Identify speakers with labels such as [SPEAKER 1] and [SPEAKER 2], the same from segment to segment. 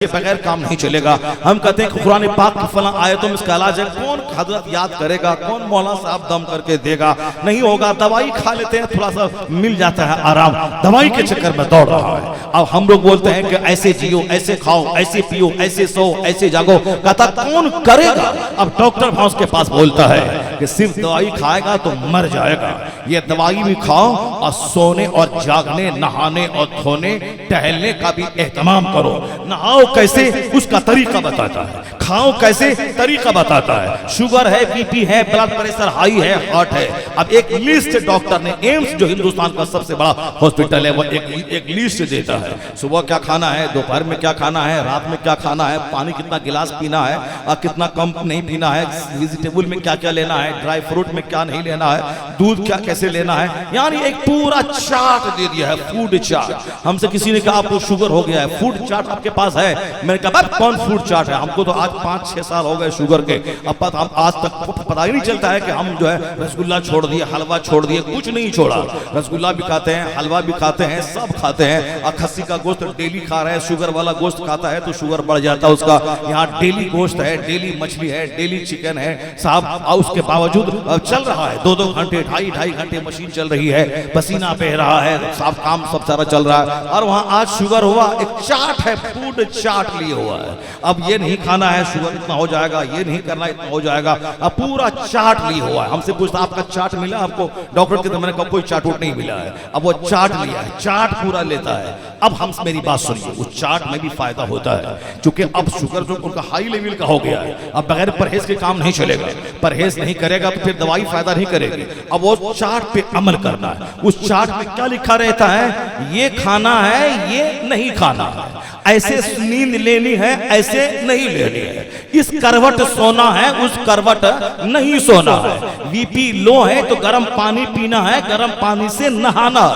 [SPEAKER 1] के बगैर काम नहीं चलेगा। हम कहते हैं कि कुरान पाक की फलां आयतों में इसका इलाज है, कौन हजरत याद करेगा, कौन मौलाना साहब दम करके देगा, नहीं होगा। दवाई खा लेते हैं, थोड़ा सा मिल जाता है आराम, दवाई के चक्कर में दौड़ रहा है। अब हम लोग बोलते हैं कि ऐसे जियो, ऐसे खाओ, ऐसे पियो, ऐसे सो, ऐसे जागो, कहता कौन करेगा। अब डॉक्टर भाव के पास बोलता है कि सिर्फ दवाई खाएगा तो मर जाएगा। ये दवाई भी खाओ और सोने और जागने, नहाने और धोने, टहलने का भी एहतमाम करो। नहाओ कैसे, उसका तरीका बताता है, खाओ कैसे, तरीका बताता है। शुगर है, बीपी है, ब्लड प्रेशर हाई है, हार्ट है। अब एक लिस्ट डॉक्टर ने, एम्स जो हिंदुस्तान का सबसे बड़ा हॉस्पिटल है, वो एक लिस्ट देता है। सुबह क्या खाना है, दोपहर में क्या खाना है, रात में क्या खाना है, पानी कितना गिलास पीना है और कितना कम नहीं पीना है, वेजिटेबल में क्या क्या लेना है, ड्राई फ्रूट में क्या नहीं लेना है, दूध क्या कैसे लेना है, यानी एक पूरा चार्ट दे दिया है, फूड चार्ट। हमसे किसी ने कहा आपको शुगर हो गया है, फूड चार्ट आपके पास है? मैंने कहा कौन फूड चार्ट है, हमको तो आज 5-6 साल हो गए शुगर के, अब हम आज तक पता ही नहीं चलता है कि हम जो है रसगुल्ला छोड़ दिए, हलवा छोड़ दिए, कुछ नहीं छोड़ा। रसगुल्ला भी खाते हैं, हलवा भी खाते हैं, सब खाते हैं। और खस्सी का गोश्त डेली खा रहे हैं, शुगर वाला गोश्त खाता है तो शुगर बढ़ जाता है उसका। यहाँ डेली गोश्त है, डेली मछली है, डेली चिकन है साहब, और उसके बावजूद चल रहा है 2-2 घंटे, 2.5 घंटे मशीन चल रही है, पसीना बह रहा है, साफ काम सब सारा चल रहा है। और वहाँ आज शुगर हुआ, एक चार्ट है, फूड चार्ट लिए हुआ है। अब ये नहीं खाना है, शुगर इतना हो जाएगा, ये नहीं करना, इतना हो जाएगा। अब पूरा चार्ट लिए हुआ है। हमसे पूछता आपका चार्ट मिला आपको? डॉक्टर के तो मैंने कहा कोई चार्ट नहीं मिला है। अब वो चार्ट लिया है, चार्ट पूरा लेता है। अब हम मेरी बात सुनिए, उस चार्ट में भी फायदा होता है, क्योंकि अब शुगर जो उनका हाई लेवल का हो गया है, अब बगैर परहेज के काम नहीं चलेगा। परहेज नहीं करेगा तो फिर दवाई फायदा नहीं करेगी। अब वो चार्ट पे अमल करना है। उस चार्ट में क्या लिखा रहता है, ये खाना है, ये नहीं खाना है, ऐसे नींद लेनी है, ऐसे नहीं लेनी है, इस करवट सोना है, उस करवट नहीं सोना है, बीपी लो है तो गर्म पानी पीना है, गर्म पानी से नहाना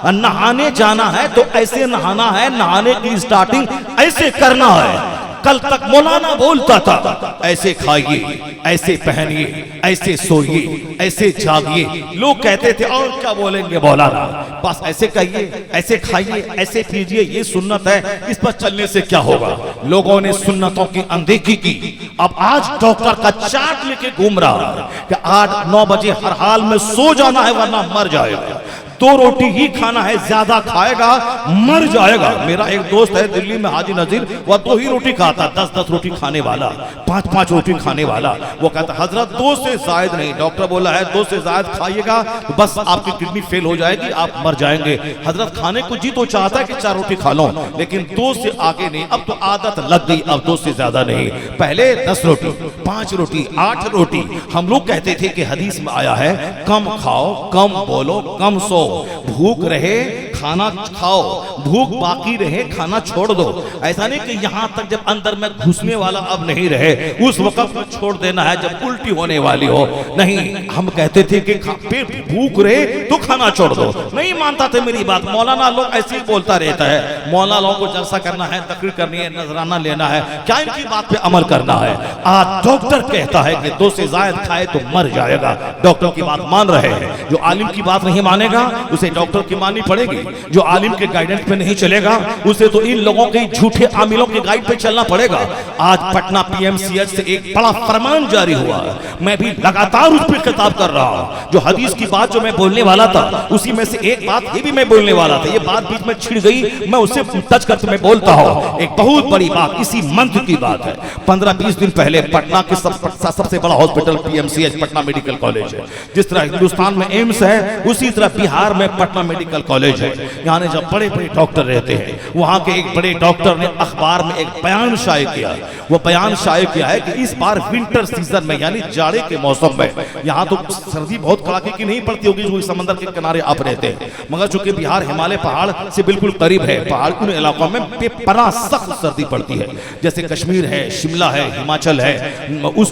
[SPEAKER 1] है, नहाने जाना है तो ऐसे नहाना है, नहाने की स्टार्टिंग ऐसे करना है। कल तक मौलाना बोलता था ऐसे खाइए, ऐसे पहनिए, ऐसे सोइए, ऐसे जागिए। लोग कहते थे और क्या बोलेंगे मौलाना, बस ऐसे कहिए, ऐसे खाइए, ऐसे पीजिए, ये सुन्नत है, इस पर चलने से क्या होगा। लोगों ने सुन्नतों की अनदेखी की। अब आज डॉक्टर का चार्ट लेके घूम रहा है कि 8-9 बजे हर हाल में सो जाना है वरना मर जाएगा। 2 रोटी ही खाना है, ज्यादा खाएगा मर जाएगा। मेरा एक दोस्त है दिल्ली में, हाजी नजीर, वह 2 ही रोटी खाता, 10-10 रोटी खाने वाला, 5-5 रोटी खाने वाला। वो कहता हजरत 2 से ज्यादा नहीं, डॉक्टर बोला है 2 से ज्यादा खाइएगा तो बस आपकी किडनी फेल हो जाएगी, आप मर जाएंगे। हजरत खाने को जी तो चाहता है कि 4 रोटी खा लो, लेकिन 2 से आगे नहीं। अब तो आदत लग गई, अब 2 से ज्यादा नहीं। पहले 10 रोटी, 5 रोटी, 8 रोटी। हम लोग कहते थे कि हदीस में आया है कम खाओ, कम बोलो, कम सो, भूख रहे खाना खाओ, भूख बाकी रहे खाना छोड़ दो। ऐसा नहीं कि यहां तक जब अंदर में घुसने वाला अब नहीं रहे उस वक्त में छोड़ देना है जब उल्टी होने वाली हो। नहीं, हम कहते थे कि पेट भूख रहे तो खाना छोड़ दो। नहीं मानता थे मेरी बात। मौलाना लोग ऐसे ही बोलता रहता है, मौलाना लोगों को जलसा करना है, तकरीर करनी है, नजराना लेना है, क्या इनकी बात पे अमल करना है। आज डॉक्टर कहता है कि 2 से ज्यादा खाए तो मर जाएगा। डॉक्टर की बात मान रहे हैं। जो आलिम की बात नहीं मानेगा उसे डॉक्टर की माननी पड़ेगी। जो आलिम के गाइडेंस पे नहीं चलेगा उसे तो इन लोगों के झूठे आमिलों के गाइड पे चलना पड़ेगा। आज पटना पीएमसीएच से एक बड़ा फरमान जारी हुआ है, मैं भी लगातार उस पर खिताब कर रहा हूं। जो हदीस की बात जो मैं बोलने वाला था उसी में से एक बात ये भी मैं बोलने वाला था, ये बात बीच में छिड़ गई, मैं उससे टच करके मैं बोलता हूं। एक बहुत बड़ी बात इसी मंथ की बात है। 15-20 दिन पहले पटना के सबसे बड़ा hospital PMCH Patna medical college है। जिस तरह हिंदुस्तान में एम्स है उसी तरह बिहार में पटना मेडिकल कॉलेज है। यहाँ जब बड़े बड़े डॉक्टर रहते हैं, वहां के एक बड़े डॉक्टर ने अखबार में एक बयान शाये किया। वो बयान शाये किया है कि इस बार विंटर सीजन में यानी जाड़े के मौसम में, यहाँ तो सर्दी बहुत कड़ाके की नहीं पड़ती होगी जो समंदर के किनारे आप रहते हैं, मगर चूंकि बिहार हिमालय पहाड़ से बिल्कुल करीब है, पहाड़ उन इलाकों में बेपनाह सख्त सर्दी पड़ती है। जैसे कश्मीर है, शिमला है, हिमाचल है,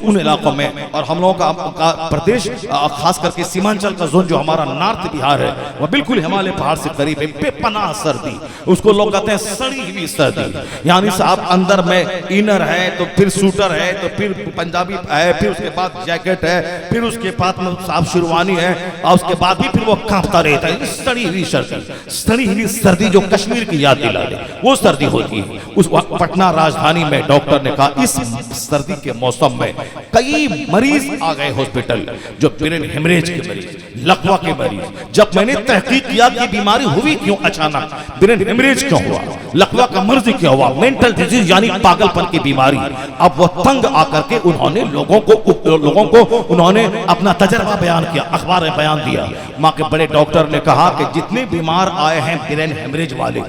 [SPEAKER 1] उन इलाकों में। और हम लोगों का प्रदेश खास करके सीमांचल का जोन जो हमारा नॉर्थ बिहार है वह बिल्कुल हिमालय पहाड़ से करीब शरीर में बेपनाह सर्दी, उसको लोग कहते हैं सड़ी हुई सर्दी। यानी साहब अंदर में इनर है, तो फिर सूटर है, तो फिर पंजाबी है, फिर उसके बाद जैकेट है, फिर उसके बाद में साहब शेरवानी है, और उसके बाद भी फिर वो कांपता रहता है। सड़ी हुई सर्दी, सड़ी हुई सर्दी जो कश्मीर की याद दिला दे, वो सर्दी होती है। उस पटना राजधानी में डॉक्टर ने कहा इस सर्दी के मौसम में कई मरीज आ गए हॉस्पिटल, जो ब्रेन हेमरेज के मरीज, लकवा के मरीज। जब मैंने तहकीक किया कि बीमारी हुई क्यों, अचानक ब्रेन हेमरेज क्यों हुआ, लकवा का मर्ज क्यों हुआ, मेंटल डिजीज यानी पागलपन की बीमारी। अब वो तंग आकर के उन्होंने लोगों को उन्होंने अपना तजर्बा बयान किया, अखबार में बयान दिया। माँ के बड़े डॉक्टर ने कहा कि जितने बीमार आए हैं ब्रेन हेमरेज वाले,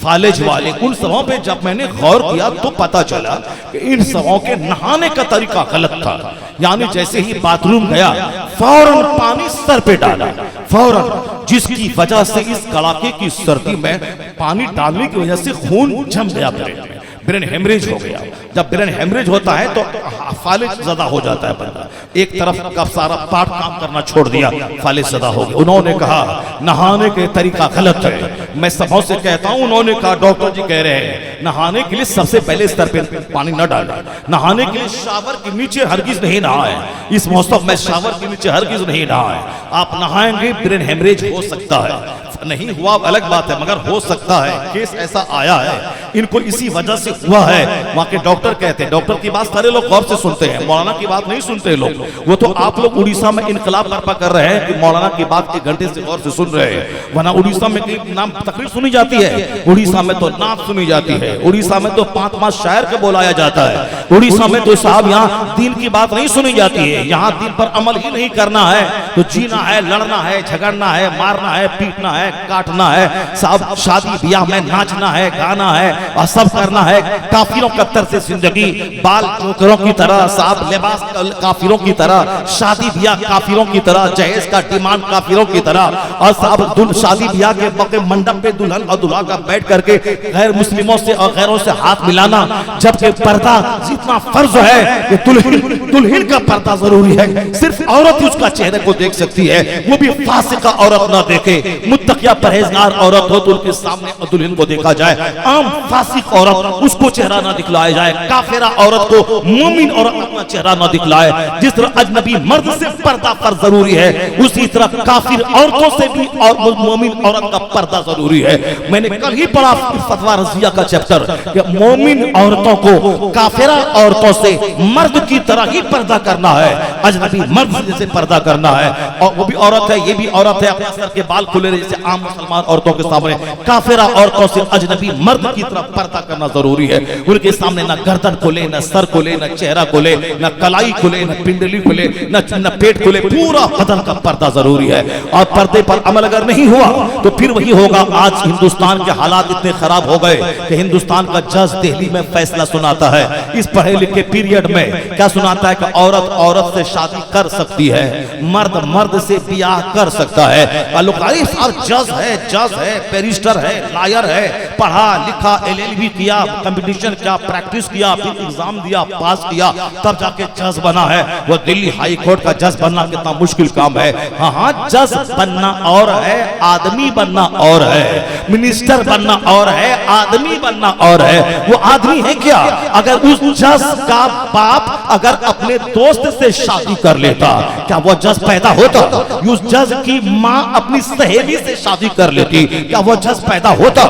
[SPEAKER 1] फालिज वाले, उन सबों पे जब मैंने गौर किया तो पता चला कि इन सबों के नहाने का तरीका गलत था। यानी जैसे ही बाथरूम गया फौरन पानी सर पे डाला, फौरन, जिसकी वजह से इस कड़ाके की सर्दी में पानी डालने की वजह से खून जम गया ब्रेन में, ब्रेन हेमरेज हो गया। जब ब्रेन हेमरेज होता है तो फालिज ज़्यादा हो जाता है बंदा, एक तरफ का सारा पार्ट काम करना छोड़ दिया, फालिज ज़्यादा हो गया। उन्होंने कहा नहाने के तरीका गलत है। मैं सबों से कहता हूं, उन्होंने कहा डॉक्टर जी कह रहे हैं नहाने के लिए सबसे पहले स्तर पे पानी न डालें, नहाने के लिए शावर के नीचे हरगिज नहीं नहाएं, इस मौसम में शावर के नीचे हरगिज नहीं नहाएं। आप नहाएंगे ब्रेन हेमरेज हो सकता है, नहीं हुआ अलग बात है, मगर हो सकता है। केस ऐसा आया है, इनको इसी वजह से हुआ है। वहां के डॉक्टर कहते हैं, डॉक्टर की बात सारे लोग गौर से सुनते हैं, मौलाना की बात नहीं सुनते लोग। वो तो आप लोग उड़ीसा में इनकलाब बर्पा कर रहे हैं कि मौलाना की बात 1 घंटे से गौर से सुन रहे हैं, वरना उड़ीसा में नाम तकरीर सुनी जाती है, उड़ीसा में तो नाम सुनी जाती है, उड़ीसा में तो 5-5 शायर को बुलाया जाता है, उड़ीसा में तो साहब यहाँ दीन की बात नहीं सुनी जाती है, यहाँ दीन पर अमल ही नहीं करना है, तो जीना है, लड़ना है, झगड़ना है, मारना है, पीटना है, काटना है, साहब शादी ब्याह में नाचना है, गाना है और सब करना है। काफिरों का तर्ज जिंदगी, बाल जोकरों की तरह, साहब लिबास काफिरों की तरह, शादी ब्याह काफिरों की तरह, जहेज का डिमांड काफिरों की तरह, और साहब शादी ब्याह के मौके मंडप पे दुल्हन और दुल्हा का बैठ करके गैर मुस्लिमों से और गैरों से हाथ मिलाना, जबकि पर्दा जितना फर्ज है कि दुल्हन का पर्दा जरूरी है, सिर्फ औरत ही उसका चेहरे को देख सकती है, वो भी फासिका औरत ना देखे, मुत्तकिया परहेजगार औरत हो तो उनके सामने दुल्हन को देखा जाए, आम फासिक औरत उसको चेहरा ना दिखलाया जाए, काफिरा औरत को मोमिन औरत अपना चेहरा ना दिखलाए। जिस तरह अजनबी मर्द से पर्दा पर जरूरी है, उसी तरह काफिर औरतों से भी और मोमिन औरत का पर्दा जरूरी है। मैंने कल ही पढ़ा फतवा रजिया का चैप्टर कि मोमिन औरतों को काफिरा औरतों से मर्द की तरह ही पर्दा करना है, अजनबी मर्द जैसे पर्दा करना है, और वो भी औरत है, ये भी औरत है, अपने सर के बाल खुले जैसे आम मुसलमान औरतों के सामने काफिरा औरतों से अजनबी मर्द की तरफ पर्दा करना जरूरी है। उनके सामने ना गर्दन खोले, ना सर खोले, ना चेहरा खोले, ना कलाई खोले, ना पिंडली खोले, ना पेट खोले, पूरा बदन का पर्दा जरूरी है। और पर्दे पर अमल अगर नहीं हुआ तो फिर वही होगा। आज हिंदुस्तान के हालात इतने खराब हो गए कि हिंदुस्तान का जज दिल्ली में फैसला सुनाता है, इस पढ़े लिखे पीरियड में क्या सुनाता है कि औरत औरत से शादी कर सकती है, मर्द मर्द से ब्याह कर सकता है। जज है, बैरिस्टर है, लॉयर है, पढ़ा लिखा, LLB किया, कंपटीशन किया, प्रैक्टिस किया, फिर एग्जाम दिया, पास किया, तब जाके जज बना है। वो दिल्ली हाई कोर्ट का जज बनना कितना मुश्किल काम है। हाँ, जज बनना और है, आदमी बनना और है, मिनिस्टर बनना और है, आदमी बनना और है। वो आदमी है क्या? अगर उस जज का बाप अगर अपने दोस्त से शादी कर लेता, क्या वो जज पैदा होता? उस जज की माँ अपनी सहेली से शादी कर लेती, क्या वो जज पैदा होता?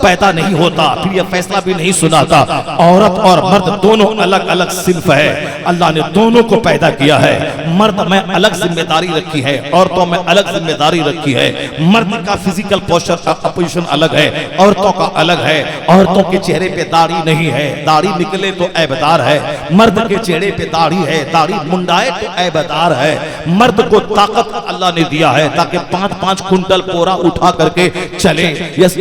[SPEAKER 1] पैदा नहीं होता। फिर ये फैसला भी नहीं सुनाता। औरत और मर्द दोनों अलग अलग सिर्फ है, अल्लाह ने दोनों को पैदा किया है। मर्द में अलग जिम्मेदारी रखी है, औरतों में अलग जिम्मेदारी रखी है। मर्द का फिजिकल पोजीशन अलग है, औरतों का अलग है। औरतों के चेहरे पे दाढ़ी नहीं है, दाढ़ी निकले तो ऐबदार है। मर्द के चेहरे पे दाढ़ी है, दाढ़ी मुंडाए तो ऐबदार है। मर्द को ताकत अल्लाह ने दिया है ताकि 5-5 कुंटल पोरा उठा करके चले,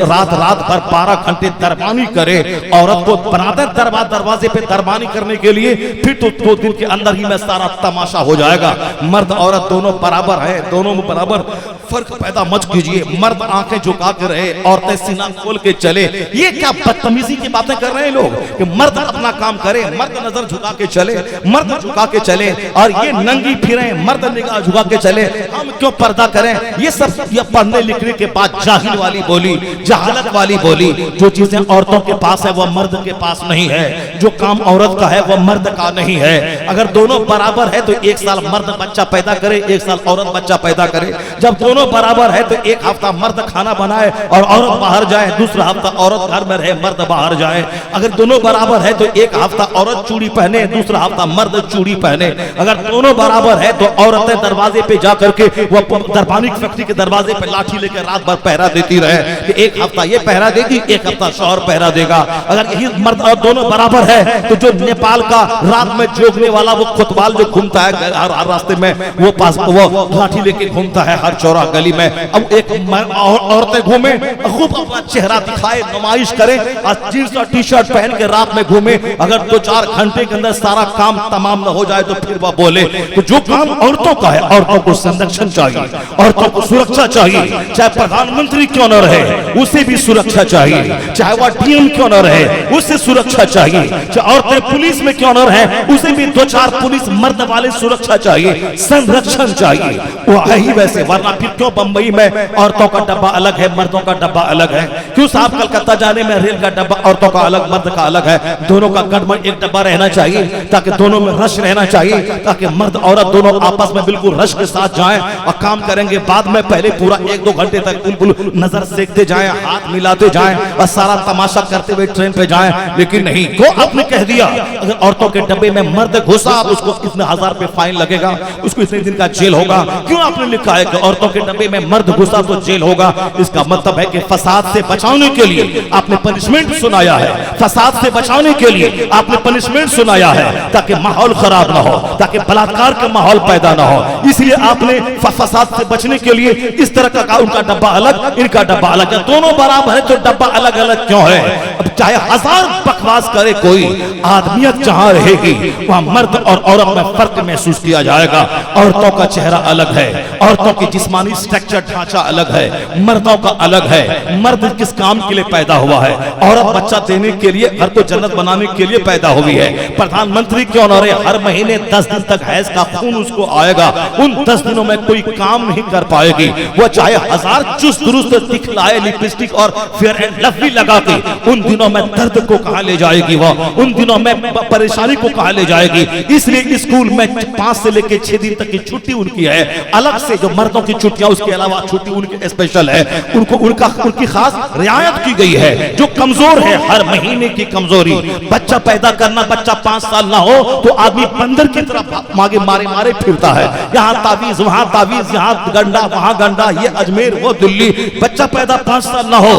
[SPEAKER 1] रात भर 12 घंटे दरबानी करे। औरत को बनाते दरवाजे पे दरबानी करने के लिए, फिर तो 2 दिन के अंदर ही में सारा तमाशा हो जाएगा। मर्द औरत दोनों बराबर है, दोनों में बराबर फर्क पैदा मत कीजिए। मर्द आंखें झुका के रहे, औरतें सीना खोल के चले। ये क्या बदतमीजी की बातें कर रहे हैं लोग कि मर्द अपना काम करे, मर्द नजर झुका के चले, मर्द झुका के चले, और ये नंगी फिरे, मर्द निगाह झुका के चले। हम क्यों पर्दा करें? ये सब ये पढ़ने लिखने के बाद जाहिल वाली बोली, जहालत वाली बोली। जो चीजें औरतों के पास है वह मर्द के पास नहीं है, जो काम औरत का है वह मर्द का नहीं है। अगर दोनों बराबर है तो एक साल मर्द बच्चा पैदा करे, एक साल औरत बच्चा पैदा करे। जब दोनों बराबर है तो एक हफ्ता मर्द खाना बनाए और औरत बाहर जाए, दूसरा हफ्ता औरत घर में रहे, मर्द बाहर जाए। अगर दोनों बराबर है तो एक हफ्ता औरत चूड़ी पहने, दूसरा हफ्ता मर्द चूड़ी पहने। अगर दोनों बराबर है तो औरतें दरवाजे पे जा करके वह दरबानी फैक्ट्री के दरवाजे पे लाठी लेकर रात भर पहरा देती रहे कि एक हफ्ता ये पहरा देगी, एक हफ्ता शौहर पहरा देगा। अगर यही मर्द और दोनों बराबर है तो जो नेपाल का रात में जोगने वाला वो कोतवाल जो घूमता है हर रास्ते में, वो पास वो लाठी लेके घूमता है हर चौरा गली में। अब एक औरतें घूमे, खूब अपना चेहरा दिखाए, नुमाइश करे, और जींस और टी शर्ट पहन के रात में घूमे। अगर 2-4 घंटे के अंदर सारा काम तमाम न हो जाए तो फिर वह बोले। तो जो काम औरतों का है, औरतों को संरक्षण चाहिए, औरतों को सुरक्षा चाहिए। चाहे प्रधानमंत्री क्यों न रहे उसे भी सुरक्षा चाहिए, चाहे वह डीएम क्यों न रहे उसे सुरक्षा चाहिए, चाहे औरतें पुलिस में क्यों न रहे उसे भी 2-4 पुलिस मर्द वाले सुरक्षा चाहिए, संरक्षण चाहिए। वो है ही वैसे, वरना फिर क्यों बंबई में औरतों का डब्बा अलग है, मर्दों का डब्बा अलग है? क्यों साहब कलकत्ता जाने में रेल का डब्बा औरतों का अलग, मर्द का अलग है? दोनों का गठबंधन एक डब्बा रहना चाहिए, ताकि दोनों में रश रहना चाहिए, ताकि मर्द औरत दोनों आपस में बिल्कुल रश के साथ जाएं और काम करेंगे। बाद में पहले पूरा 1-2 घंटे तक बिल्कुल नजर सेकते जाएं, हाथ मिलाते जाएं और सारा तमाशा करते हुए ट्रेन पे जाएं। लेकिन नहीं, को आपने कह दिया अगर औरतों के डब्बे में मर्द घुसा उसको इतने 1000 रुपए फाइन लगेगा, उसको इतने दिन का जेल होगा। क्यों आपने लिखा है कि औरतों के डब्बे में मर्द घुसा तो जेल होगा? इसका मतलब है कि फसाद से बचाने के लिए आपने पनिशमेंट सुनाया है, फसाद से बचाने के लिए आपने पनिशमेंट सुनाया है, ताकि माहौल खराब ना हो, ताकि बलात्कार का माहौल पैदा ना हो। इसलिए आपने फसाद से बचने के लिए इस तरह का उनका डब्बा अलग, इनका डब्बा अलग है। दोनों बराबर है तो डब्बा अलग अलग क्यों है? अब चाहे 1000 बकवास करे कोई, आदमियत जहां रहेगी वहां मर्द और औरत में फर्क महसूस किया जाएगा। औरतों का चेहरा अलग है, औरतों की जिस्मानी स्ट्रक्चर ढांचा अलग है, मर्दों का अलग है। मर्द किस काम के लिए पैदा हुआ है? औरत बच्चा देने के लिए, घर को जन्नत बनाने के लिए पैदा हुई है। प्रधानमंत्री क्यों न रहे, हर महीने 10 दिन तक हैज का खून उसको आएगा, उन 10 दिनों में कोई काम नहीं कर पाएगी। वो चाहे 1000 चुस्त दुरुस्त दिखलाए, लिपस्टिक और फेयर एंड लवली लगा के, उन दिनों में दर्द को कहां ले जाएगी? वो उन दिनों में परेशानी को कहां ले जाएगी? इसलिए स्कूल में 5 से लेकर 6 दिन तक की छुट्टी उनकी है अलग से, जो मर्दों की छुट्टियां उसके अलावा छुट्टी उनकी स्पेशल है, उनको उनकी खास रियायत की गई है। जो कमजोर है, हर महीने की कमजोरी, बच्चा पैदा करना, बच्चा 5 साल ना हो तो आदमी बंदर की तरफ मारे मारे फिरता है, यहाँ तावीज वहां तावीज, यहाँ गंडा वहां गंडा, ये अजमेर वो दिल्ली। बच्चा पैदा 5 साल ना हो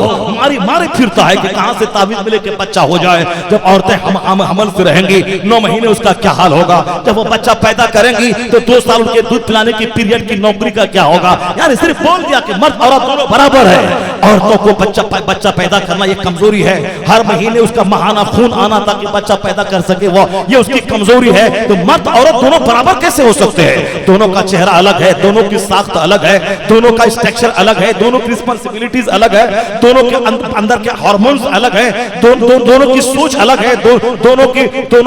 [SPEAKER 1] मारे फिरता है कि कहां से तावीज मिले के बच्चा हो जाए। जब औरतें हमल से रहेंगी 9 महीने, उसका क्या हाल होगा? जब वो बच्चा पैदा करेंगी तो 2 साल उनके दूध पिलाने की पीरियड की नौकरी का क्या होगा? यार सिर्फ बोल दिया कि मर्द औरत दोनों बराबर है। औरतों को बच्चा पैदा करना ये कमजोरी है, हर महीने उसका महाना खून आना ताकि बच्चा पैदा कर सके, वो ये उसकी कमजोरी है। तो मर्द औरत दोनों बराबर कैसे हो सकते हैं? दोनों का चेहरा अलग है, दोनों की साख्त अलग है, दोनों का स्ट्रक्चर अलग है, दोनों की रिस्पांसिबिलिटीज अलग है, दोनों के अंदर के हार्मोन्स अलग है, दोनों की सोच अलग है, दोनों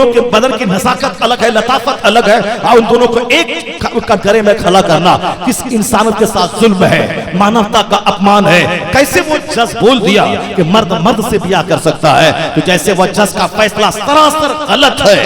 [SPEAKER 1] के बदन की नजाकत अलग है, लताफत अलग है। उन दोनों को एक कटघरे में खड़ा करना किस इंसानियत के साथ जुल्म है, मानवता का अपमान है। कैसे वो जज बोल दिया कि मर्द से ब्याह कर सकता है? तो जैसे वो जज का फैसला सरासर गलत है,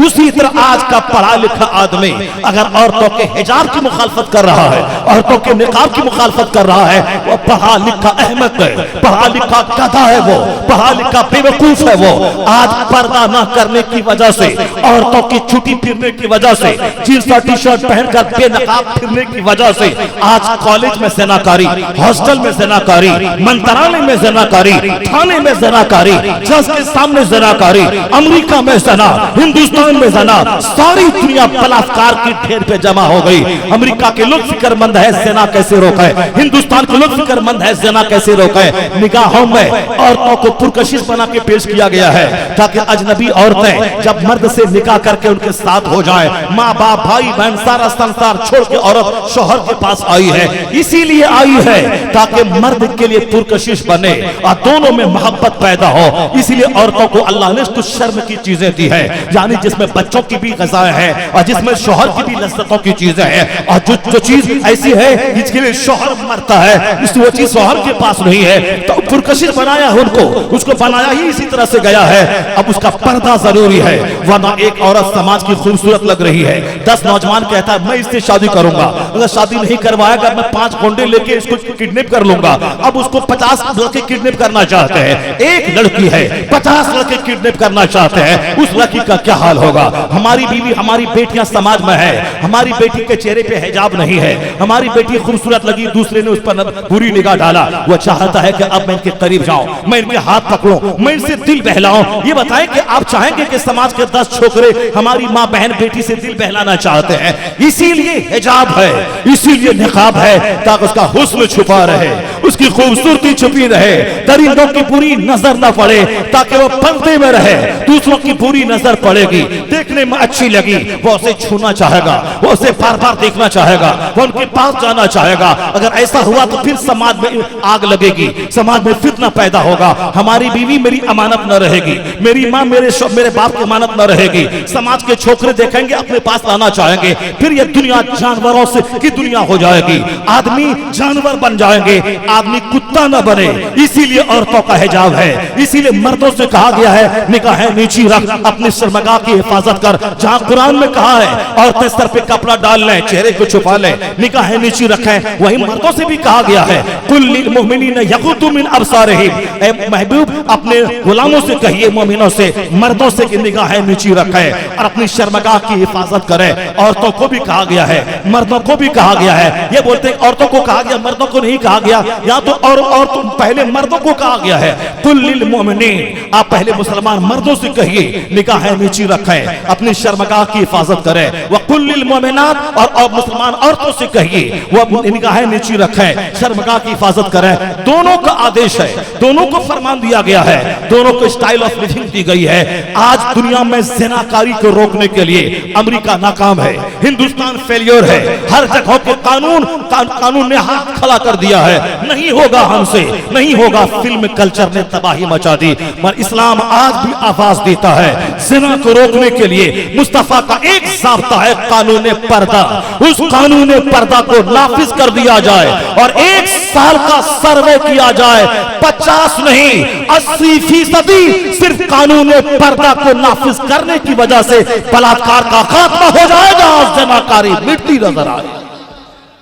[SPEAKER 1] उसी तरह आज का पढ़ा लिखा आदमी अगर औरतों के हिजाब की मुखालफत कर रहा है, औरतों के निकाब की मुखालफत कर रहा है, वो पढ़ा लिखा अहमक है, पढ़ा लिखा गधा है, वो पढ़ा लिखा बेवकूफ है। वो आज पर्दा न करने की वजह से, औरतों की छुट्टी फिरने की वजह से, जींस और टी शर्ट पहनकर बेनकाब फिरने की वजह से आज कॉलेज में सेनाकारी, हॉस्टल में सेनाकारी, मंत्रालय में जनाकारी, थाने में जनाकारी, जज के सामने जनाकारी, अमेरिका में जना, हिंदुस्तान में जना, सारी दुनिया बलात्कार की ढेर पे जमा हो गई। अमेरिका के लोग फिक्रमंद है जना कैसे रोके, हिंदुस्तान के लोग फिक्रमंद है जना कैसे रोके। निगाहों में औरतों को पुरकशिश बना के पेश किया गया है ताकि अजनबी औरतें जब मर्द से निकाह करके उनके साथ हो जाए, माँ बाप भाई बहन सारा संसार छोड़ के औरत शोहर के पास आई है, इसीलिए आई है ताकि मर्द के लिए पुरकशिश बने और दोनों में मोहब्बत पैदा हो। इसीलिए औरतों को अल्लाह ने कुछ शर्म की चीजें दी है, यानी जिसमें बच्चों की भी ग़िज़ाएं हैं और जिसमें शोहर की भी लज़्ज़तों की चीजें हैं। और जो चीज ऐसी है जिसके लिए शोहर मरता है, इस वो चीज शोहर के पास नहीं है, तो पुरकशिश बनाया उनको, उसको बनाया ही इसी तरह से गया है। अब उसका पर्दा जरूरी है, वरना एक औरत समाज की खूबसूरत लग रही है, 10 नौजवान कहता है मैं इससे शादी करूंगा, अगर शादी नहीं करवाएगा मैं 5 गोंडे लेके इसको किडनैप कर लूंगा। अब उसको 50 लड़के किडनैप करना चाहते हैं, एक लड़की है 50 लड़के किडनैप करना चाहते हैं, उस लड़की का क्या हाल होगा। हमारी बीवी हमारी बेटियां समाज में है, हमारी बेटी के चेहरे पे हिजाब नहीं है, हमारी बेटी खूबसूरत लगी, दूसरे ने उस पर बुरी निगाह डाला, वो चाहता है कि अब मैं इनके करीब जाऊं, मैं इनके हाथ पकड़ूं, मैं इनसे दिल बहलाऊं। ये बताएं कि आप चाहेंगे कि समाज के 10 छोकरे हमारी माँ बहन बेटी से दिल बहलाना चाहते हैं, इसीलिए हिजाब है, इसीलिए निकाब है ताकि उसका हुस्न छुपा रहे, उसकी खूबसूरती छुपी रहे, दरिंदों की बुरी नजर न पड़े ताकि वो पर्दे में रहे। दूसरों की बुरी नजर पड़ेगी, देखने में अच्छी लगी, वो उसे छूना चाहेगा, वो उसे बार बार देखना चाहेगा, वो उनके पास जाना चाहेगा। अगर ऐसा हुआ तो फिर समाज में आग लगेगी, समाज में फितना पैदा होगा। हमारी बीवी मेरी अमानत न रहेगी, मेरी माँ मेरे बाप की अमानत न रहेगी। समाज के छोकरे देखेंगे अपने पास लाना चाहेंगे, फिर ये दुनिया जानवरों से की दुनिया हो जाएगी, आदमी जानवर बन जाएंगे, आदमी कुत्ता न बने। इसीलिए औरतों का हिजाब है, इसीलिए मर्दों से कहा गया है निगाहें नीची रख, अपनी शर्मगाह की हिफाजत कर। जहां कुरान में कहा है औरतें सर पे कपड़ा डाल लें, चेहरे को छुपा लें, निगाहें नीची रखें, वही मर्दों से भी कहा गया है कुल लिल मुमिनीन यगुद्दू मिन अबसारिहिम, ए महबूब अपने गुलामों से कहिए मोमिनों से, मर्दों से कि निगाहें नीची रखें और अपनी शर्मगाह की हिफाजत करें। औरतों को भी कहा गया है, मर्दों को भी कहा गया है। ये बोलते हैं औरतों को कहा गया, मर्दों को नहीं कहा गया, या तो और तो पहले मर्दों को कहा गया है कुल लिल मुमिनीन, आप पहले मुसलमान मर्दों से कहिए निगाहें नीची रखें, अपनी शर्मगाह की हिफाजत करें। व कुल लिल मुमिनात, और मुसलमान औरतों से कहिए वो निगाहें नीची रखें, शर्मगाह की हिफाजत करें। दोनों का आदेश है, दोनों को फरमान दिया गया है, दोनों को स्टाइल ऑफ लिविंग दी गई है। आज दुनिया में ज़िनाकारी को रोकने के लिए अमेरिका नाकाम है, हिंदुस्तान फेलियर है, हर जगह के कानून ने हाथ खड़ा कर दिया है, नहीं होगा हमसे, नहीं होगा। फिल्म कल्चर ने तबाही मचा दी, मगर इस्लाम आज भी आवाज देता है ज़िना को रोकने के लिए मुस्तफा का एक ज़ाब्ता है कानून पर्दा, उस कानून पर्दा को नाफिज कर दिया जाए और 1 साल का सर्वे किया जाए, 50 नहीं 80% सिर्फ कानून पर्दा को नाफिज करने की वजह से बलात्कार का खात्मा हो जाएगा, ज़िनाकारी मिटती नजर आए।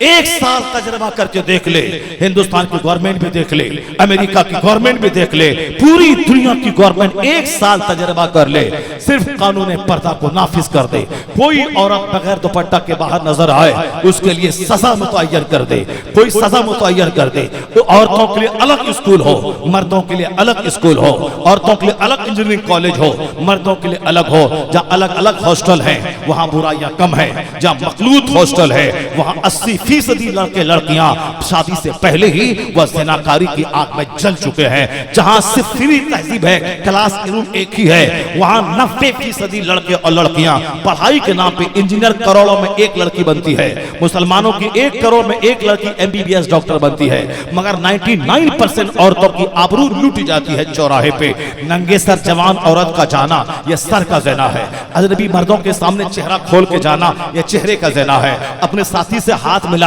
[SPEAKER 1] 1 साल तजर्बा करके देख ले, हिंदुस्तान की गवर्नमेंट भी देख ले, अमेरिका की गवर्नमेंट भी देख ले, पूरी दुनिया की गवर्नमेंट 1 साल तजर्बा कर ले, सिर्फ कानून पर्दा को नाफिज कर दे। कोई औरत बगैर दुपट्टा के बाहर नजर आए उसके लिए सजा मुतय्यन कर दे, कोई सजा मुतय्यन कर दे। तो औरतों के लिए अलग स्कूल हो, मर्दों के लिए अलग स्कूल हो, औरतों के लिए अलग इंजीनियरिंग कॉलेज हो, मर्दों के लिए अलग हो। जहाँ अलग अलग हॉस्टल है वहाँ बुराइयां कम है, जहाँ मखलूत हॉस्टल है वहाँ 80% लड़के लड़कियां शादी से पहले ही वह ज़िनाकारी की आग में जल चुके हैं। जहां सिर्फ फ्री तहजीब है, क्लास रूम एक ही है, वहां 90% लड़के और लड़कियां पढ़ाई के नाम पे इंजीनियर करोड़ों में एक लड़की बनती है, मुसलमानों की 1 करोड़ में एक लड़की MBBS डॉक्टर बनती है, मगर 99% औरतों की आबरू लूटी जाती है चौराहे पे। नंगे सर जवान औरत का जाना यह सर का ज़िना है, अजनबी मर्दों के सामने चेहरा खोल के जाना यह चेहरे का ज़िना है, अपने साथी से हाथ मिलाना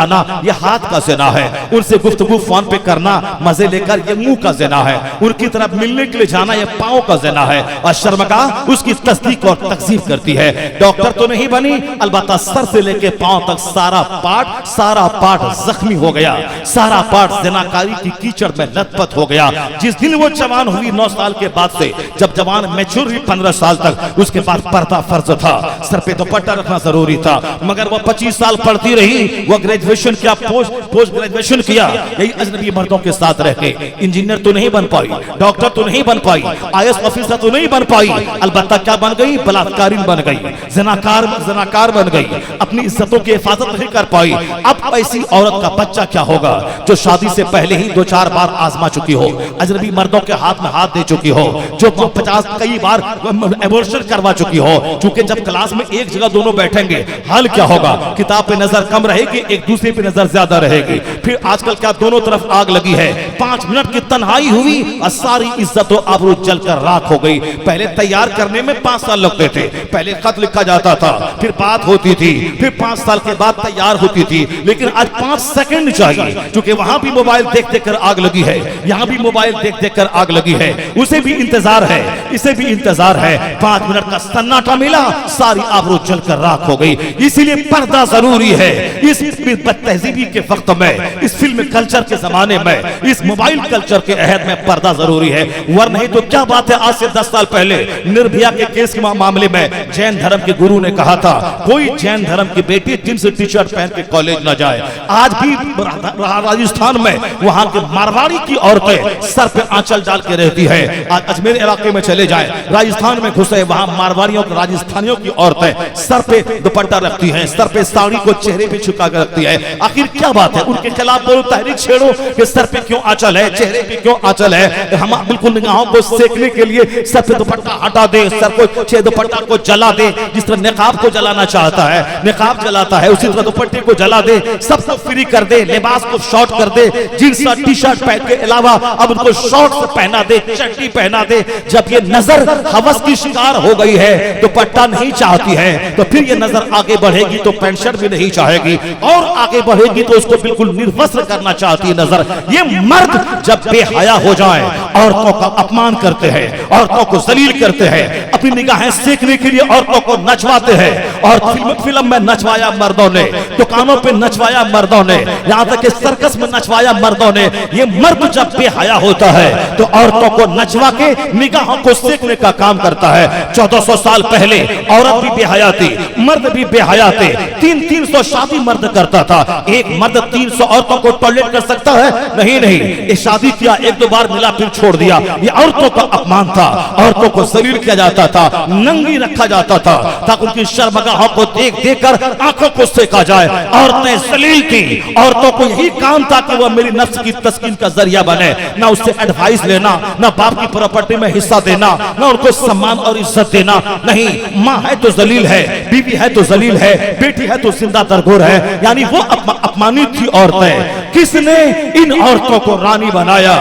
[SPEAKER 1] यह हाथ का ज़िना है, उनसे गुफ्तगू फोन पे करना मजे लेकर यह मुंह का ज़िना है, उनकी तरफ मिलने के लिए जाना यह पांव का ज़िना है। और शर्मगाह उसकी तस्दीक और तकसीब करती है। डॉक्टर तो नहीं बनी, अलबत्ता सर से लेके पांव तक सारा पार्ट जख्मी हो गया, सारा पार्ट ज़िनाकारी की कीचड़ में लथपथ हो गया। जिस दिन वो जवान हुई 9 साल के बाद से, जब जवान मैच्योर हुई 15 साल तक, उसके बाद पर्दा फर्ज था, सर पे दुपट्टा रखना जरूरी था, मगर वो 25 साल पढ़ती रही, वो ग्रेजुएशन किया, पोस्ट ग्रेजुएशन किया, यही अजनबी मर्दों के साथ रह के इंजीनियर तो नहीं बन पाई, डॉक्टर तो नहीं बन पाई, आईएएस ऑफिसर तो नहीं बन पाई, अलबत्ता क्या बन गई, बलात्कारीन बन गई, जनाकार बन गई, अपनी इज्जतों की हिफाजत नहीं कर पाई। अब ऐसी औरत का बच्चा क्या होगा जो शादी से पहले ही 2-4 बार आजमा चुकी हो, अजनबी मर्दों के हाथ में हाथ दे चुकी हो, जो 50 कई बार एबॉर्शन करवा चुकी हो। चूंकि जब क्लास में एक जगह दोनों बैठेंगे, हाल क्या होगा, किताब पे नजर कम रहेगी, एक दूसरे पे नजर ज्यादा रहेगी। फिर आजकल क्या दोनों तरफ आग लगी है, 5 मिनट की तन्हाई हुई और सारी इज्जत और आबरू जलकर राख हो गई। पहले तैयार करने में 5 साल लगते थे, पहले खत लिखा जाता था, फिर बात होती थी, फिर 5 साल के बाद तैयार होती थी, लेकिन आज 5 सेकंड चाहिए। क्योंकि वहां भी मोबाइल देख देख कर आग लगी है, यहां भी मोबाइल देख देख कर आग लगी है, उसे भी इंतजार है, इसे भी इंतजार है। 5 मिनट का सन्नाटा मिला, सारी आबरू जलकर राख हो गई। इसीलिए पर्दा जरूरी है इस बदतहजीबी के वक्त में, इस फिल्म कल्चर के जमाने में, इस मोबाइल कल्चर के अहद में पर्दा जरूरी है। वरना नहीं तो क्या बात है, आज से 10 साल पहले निर्भया के केस के मामले में जैन धर्म के गुरु ने कहा था कोई जैन धर्म की बेटी जींस टी शर्ट पहन के कॉलेज न जाए। आज भी राजस्थान में वहां के मारवाड़ी की औरतें सर पे आंचल डाल के रहती है। आज अजमेर इलाके में चले जाए, राजस्थान में घुसे, वहां मारवाड़ियों राजस्थानियों की औरतें सर पे दुपट्टा रखती हैं, सर पे साड़ी को चेहरे पे झुका कर रखती है। आखिर क्या बात है, उनके खिलाफ बोलो, तहरीक छेड़ो कि सर पे क्यों आंचल है, चेहरे पे क्यों आंचल है। हम बिल्कुल निगाहों को सेकने के लिए सर पे दुपट्टा हटा दे, सर को दुपट्टा को जला दे, जिस तरह निकाब को जलाना चाहता है, निकाब जलाता है, उसी तरह दुपट्टे को जला दे, सबको फ्री कर दे, लिबास को शॉर्ट कर दे, जींस और टी शर्ट पहन के अलावा अब उनको शॉर्ट्स पहना दे, चड्डी पहना दे। जब ये नजर हवस की शिकार हो गई है, दुपट्टा नहीं चाहती है, तो फिर ये नजर आगे बढ़ेगी तो पेंट शर्ट भी नहीं चाहेगी, और आगे बढ़ेगी तो उसको बिल्कुल निर्वस्त्र करना चाहती है नजर। ये मर्द जब बेहया हो जाए, औरतों का अपमान करते हैं, औरतों को जलील करते हैं, अपनी निगाहें सेकने के लिए औरतों को नचवाते हैं। और फिल्म में नचवाया मर्दों ने, दुकानों पे नचवाया मर्दों ने, यहाँ तक कि सर्कस में नचवाया मर्दों ने। ये मर्द जब बेहया होता है तो औरतों को नचवा के निगाहों को सेकने का काम करता है। 1400 साल पहले औरत भी बेहया थी, मर्द भी बेहया थे। 300 शादी मर्द करता था, एक मर्द 300 औरतों को टॉयलेट कर सकता है? नहीं। ये शादी किया, 1-2 बार मिला, फिर छोड़ दिया। ये औरतों का अपमान था, औरतों को जलील किया जाता था, नंगी रखा जाता था, ताकि उनकी शर्मगाहों को देख देख कर आंखों को सेका जाए। औरतें जलील थी, औरतों को यही काम था कि वह मेरी नफ्स की तस्कीन का जरिया बने। ना उससे एडवाइस लेना, ना बाप की प्रॉपर्टी में हिस्सा देना, ना उनको सम्मान और इज्जत देना। नहीं, माँ है तो जलील है, बीवी है तो जलील है, बेटी है तो जिंदा दरगोर है। यानी वो अपमानित थी औरतें। किसने इन औरतों को रानी बनाया,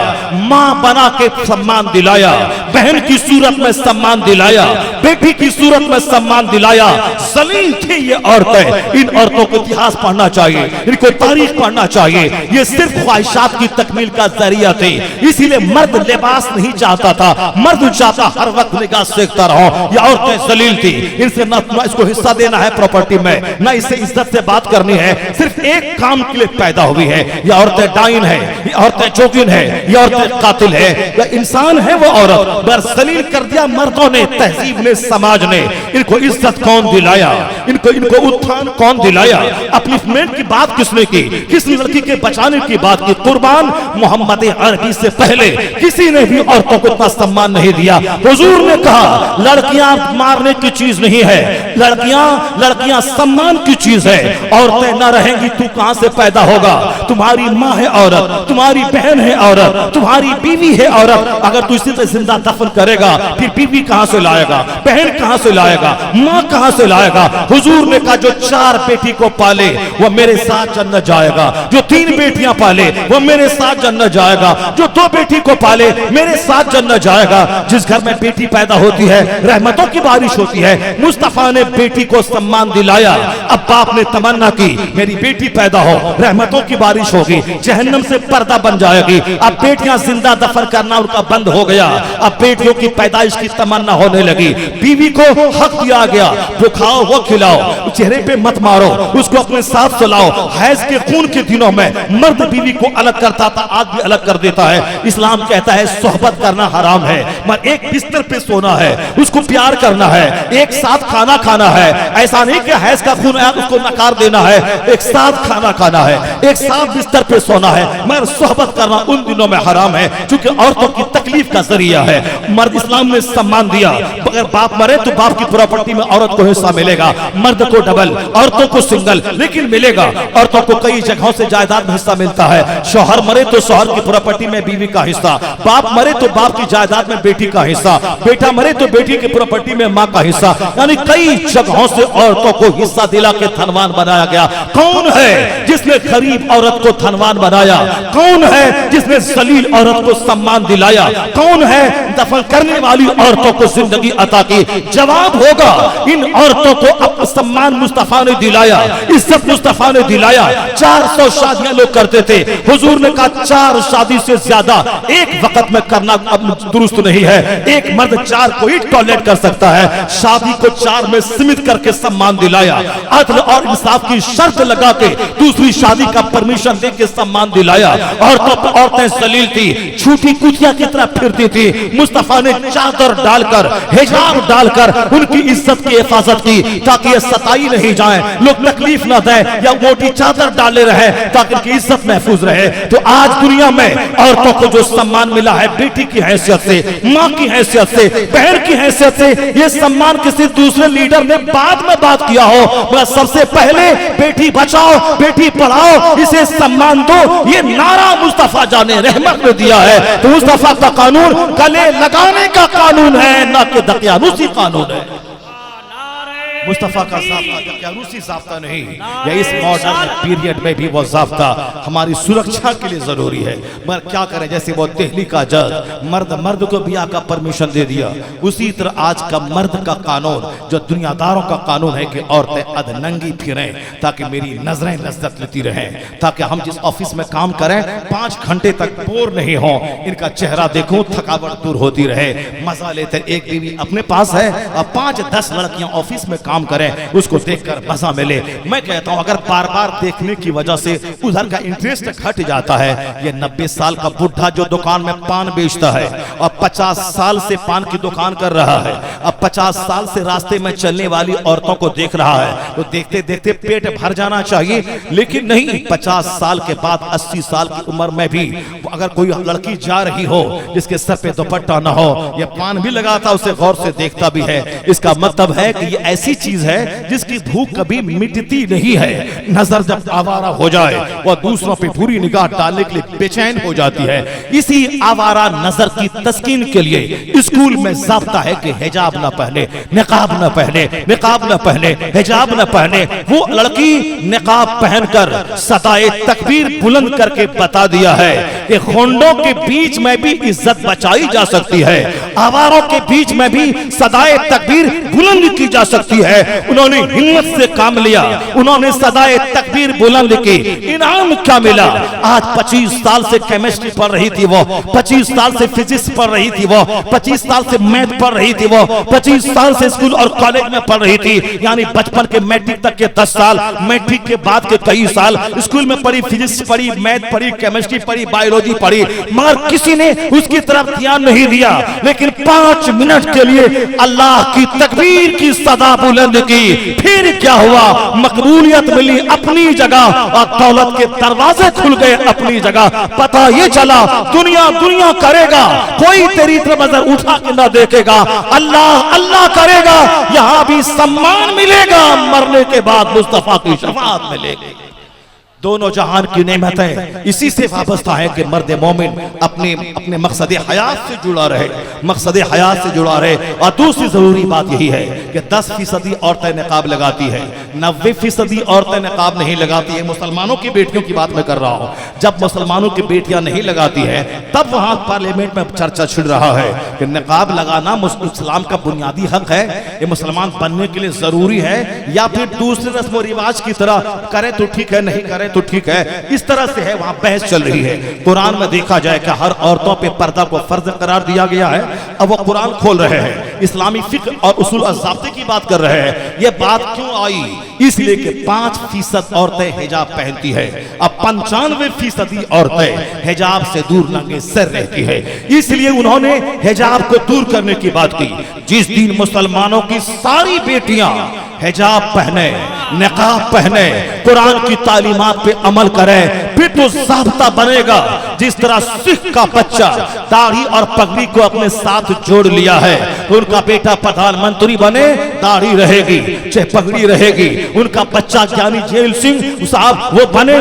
[SPEAKER 1] माँ बना के सम्मान दिलाया, बहन की सूरत में सम्मान दिलाया, बेटी की सूरत में सम्मान दिलाया। जलील थी ये औरतें। इन औरतों को इतिहास पढ़ना चाहिए, इनको तारीख पढ़ना चाहिए। ये सिर्फ ख्वाहिशात की तकमील का जरिया थे। इसीलिए मर्द लिबास नहीं चाहता था, मर्द चाहता हर वक्त निगाह सेकता रहो। ये औरतें जलील थी, इनसे न इसको हिस्सा देना है प्रॉपर्टी में, न इससे इज्जत से बात करनी है। सिर्फ एक काम के लिए पैदा हुई है। ये औरतें डाइन है, ये औरतें जोगिन है, ये औरतें कातिल है। ये इंसान है वो औरत, बस जलील कर दिया मर्दों ने, तहजीब ने, समाज ने। इनको इज्जत कौन दिलाया, इनको उत्थान कौन दिलाया? अपलिफ्टमेंट की बात किसने की? किस लड़की के बचाने की बात की? कुर्बान मोहम्मद अरबी से पहले किसी ने भी औरतों को इतना सम्मान नहीं दिया। हुजूर ने कहा लड़कियां मारने की चीज नहीं है, लड़कियां सम्मान की चीज है। औरतें न रहेंगी तू कहां से पैदा होगा? तुम्हारी माँ है औरत, तुम्हारी बहन है औरत, तुम्हारी बीवी है औरत। अगर तू इसी से जिंदा दफन करेगा, फिर बीवी कहां से लाएगा, बहन कहां से लाएगा, माँ कहां से लाएगा? हुजूर ने कहा जो 4 बेटी को पाले वो मेरे साथ जन्नत जाएगा, जो 3 बेटियां पाले वो मेरे साथ जन्नत जाएगा, जो 2 बेटी को पाले मेरे साथ जन्नत जाएगा। जिस घर में बेटी पैदा होती है रहमतों की बारिश होती है। मुस्तफा ने बेटी को सम्मान दिलाया। अब बाप ने तमन्ना की मेरी बेटी पैदा हो, रहमतों की बारिश होगी, जहन्नम से पर्दा बन जाएगी। अब बेटियां जिंदा दफन करना उनका बंद हो गया। अब बेटियों की पैदाइश की तमन्ना होने लगी। बीवी को हक दिया गया, जो खाओ वो खिलाओ, चेहरे पे मत मारो, उसको अपने साथ सुलाओ। हैज के खून के दिनों में मर्द बीवी को अलग करता था, आज भी अलग कर देता है। इस्लाम कहता है सोहबत करना हराम है, मगर एक बिस्तर पे सोना है, उसको प्यार करना है, एक साथ खाना खाना है। ऐसा नहीं कि हैज का खून आया उसको नकार देना है। एक साथ खाना खाना है, एक साफ बिस्तर पे सोना है, मगर सोहबत करना उन दिनों में हराम है क्योंकि औरतों की तकलीफ का जरिया है। मर्द इस्लाम ने सम्मान दिया, अगर बाप मरे तो बाप की प्रॉपर्टी में औरत को हिस्सा मिलेगा, मर्द को डबल, औरतों को सिंगल, लेकिन मिलेगा। औरतों को कई जगहों से जायदाद में हिस्सा मिलता है। शौहर मरे तो शौहर की प्रॉपर्टी में बीवी का हिस्सा, बाप मरे तो बाप की जायदाद में बेटी का हिस्सा, बेटा मरे तो बेटी की प्रॉपर्टी में माँ का हिस्सा, यानी कई जगहों से औरतों को हिस्सा दिला के धनवान बनाया गया। कौन है जिसने गरीब औरत को धनवान बनाया? कौन है जिसने जलील औरत को सम्मान दिलाया? कौन है दफन करने वाली औरतों को जिंदगी अता की? जवाब होगा इन औरतों को अब सम्मान मुस्तफा ने दिलाया, इज्जत मुस्तफा ने दिलाया। 400 शादियां लोग करते थे, हुजूर ने कहा 4 शादी से ज्यादा एक वक्त में करना अब दुरुस्त नहीं है। एक मर्द 4 को ही टॉयलेट कर सकता है, शादी को 4 में सीमित करके सम्मान दिलाया। अदल और इंसाफ की शर्त लगा के दूसरी शादी का परमिशन दे के सम्मान दिलाया। औरतें जलील थी, छूटी कुतिया की तरह फिरती थी, मुस्तफा ने चादर डालकर, हिजाब डालकर उनकी इज्जत की हिफाजत की ताकि ये सताई नहीं जाए, लोग तकलीफ ना दें, या मोटी चादर डाले रहे ताकि उनकी इज्जत महफूज रहे। तो आज दुनिया में औरतों को जो सम्मान मिला है बेटी की हैसियत से, माँ की हैसियत से, बहन की हैसियत से, ये सम्मान किसी दूसरे लीडर ने बाद में बात किया हो, मगर सबसे पहले बेटी बचाओ बेटी पढ़ाओ इसे सम्मान दो, ये नारा मुस्तफा जाने रहमत ने दिया है। तो मुस्तफा का कानून गले लगाने का कानून है, ना कि दकियानूसी कानून है। मुस्तफा का ज़ाब्ता दकियानूसी ज़ाब्ता नहीं, या इस मॉडर्न पीरियड में भी वो ज़ाब्ता हमारी सुरक्षा के लिए जरूरी है। मगर क्या करें, जैसे वो दिल्ली का जज मर्द को ब्याह का परमिशन दे दिया, उसी तरह आज का मर्द का कानून जो दुनियादारों का कानून है कि औरतें अधनंगी फिरें ताकि मेरी नजरें लज्जत लेती रहें, ताकि हम जिस ऑफिस में काम करें 5 घंटे तक बोर नहीं हो, इनका चेहरा देखूं थकावट दूर होती रहे, मजा लेते। एक बीवी अपने पास है और 5-10 लड़कियां ऑफिस में काम करें, उसको देखकर मजा मिले। मैं कहता हूं अगर बार बार देखने की वजह से उधर का इंटरेस्ट घट जाता है, ये 90 साल का बुढ़ा जो दुकान में पान बेचता है और 50 साल से पान की दुकान कर रहा है, अब 50 साल से रास्ते में चलने वाली औरतों को देख रहा है, तो देखते देखते पेट भर जाना चाहिए, लेकिन नहीं। 50 साल के बाद 80 साल की उम्र में भी अगर कोई लड़की जा रही हो जिसके सर पे दुपट्टा ना हो, ये पान भी लगाता उसे गौर से देखता भी है। इसका मतलब है कि ये ऐसी चीज है जिसकी भूख कभी मिटती नहीं है। नजर जब आवारा हो जाए वह दूसरों पे बुरी निगाह डालने के लिए बेचैन हो जाती है। इसी आवारा नजर की तस्कीन के लिए स्कूल में ज़ाब्ता है कि हिजाब न पहने, निकाब न पहने, निकाब न पहने, हिजाब न पहने। वो लड़की निकाब पहनकर सदाए तकबीर बुलंद करके बता दिया है कि होंडों के बीच में भी इज्जत बचाई जा सकती है, आवारों के बीच में भी सदाए तकबीर बुलंद की जा सकती है। उन्होंने हिम्मत से काम लिया, उन्होंने सदाए तकबीर बुलंद की। इनाम क्या मिला? आज 25 साल से केमिस्ट्री पढ़ रही थी वो, 25 साल से फिजिक्स पढ़ रही थी वो, 25 साल से मैथ पढ़ रही थी वो, 25 साल से स्कूल और कॉलेज में पढ़ रही थी, यानी बचपन के मैट्रिक तक के 10 साल, मैट्रिक के बाद के कई साल स्कूल में पढ़ी, फिजिक्स पढ़ी, मैथ पढ़ी, केमिस्ट्री पढ़ी, बायोलॉजी पढ़ी, मगर किसी ने उसकी तरफ ध्यान नहीं दिया। लेकिन 5 मिनट के लिए अल्लाह की तकबीर की सदा बुलंद की, फिर क्या हुआ? मकबूलियत मिली अपनी जगह और दौलत के दरवाजे खुल गए अपनी जगह। पता ये चला दुनिया दुनिया करेगा, कोई तेरी तरफ नजर उठा के ना देखेगा, अल्लाह अल्लाह करेगा, यहां भी सम्मान मिलेगा, मरने के बाद मुस्तफा की शफाअत मिलेगी। दोनों जहान की नेमतें इसी से वाबस्ता है कि मर्द मोमिन अपने मकसद हयात से जुड़ा रहे, मकसद हयात से जुड़ा रहे। और दूसरी जरूरी बात यही है कि 10% औरतें निकाब लगाती है, 90% औरतें निकाब नहीं लगाती है। मुसलमानों की बेटियों की बात मैं कर रहा हूँ। जब मुसलमानों की बेटियां नहीं लगाती है तब वहां पार्लियामेंट में चर्चा छिड़ रहा है कि निकाब लगाना इस्लाम का बुनियादी हक है, ये मुसलमान बनने के लिए जरूरी है, या फिर दूसरे रस्म रिवाज की तरह करे तो ठीक है, नहीं करे तो ठीक है। इस तरह से है, वहां बहस चल रही है। कुरान में देखा जाए कि हर औरतों पे पर्दा को फर्ज करार दिया गया है। अब वो कुरान खोल रहे हैं, इस्लामी फिक्र और उसूल और ज़ाब्ते की बात कर रहे हैं। ये बात क्यों आई? इसलिए कि 5% औरतें हिजाब पहनती है, अब 95% औरतें हिजाब से दूर नंगे सर रहती है। इसलिए उन्होंने हिजाब को दूर करने की बात की। जिस दिन मुसलमानों की सारी बेटियां हिजाब पहने, निकाब पहने, कुरान की तालीमात पे अमल करें, फिर तो ज़ाब्ता बनेगा। जिस तरह सिख का बच्चा दाढ़ी और पगड़ी को अपने साथ जोड़ लिया है, तो उनका बेटा प्रधानमंत्री बने, दाढ़ी रहेगी, चाहे पगड़ी रहेगी। उनका बच्चा ज्ञानी जेल सिंह साहब वो बने,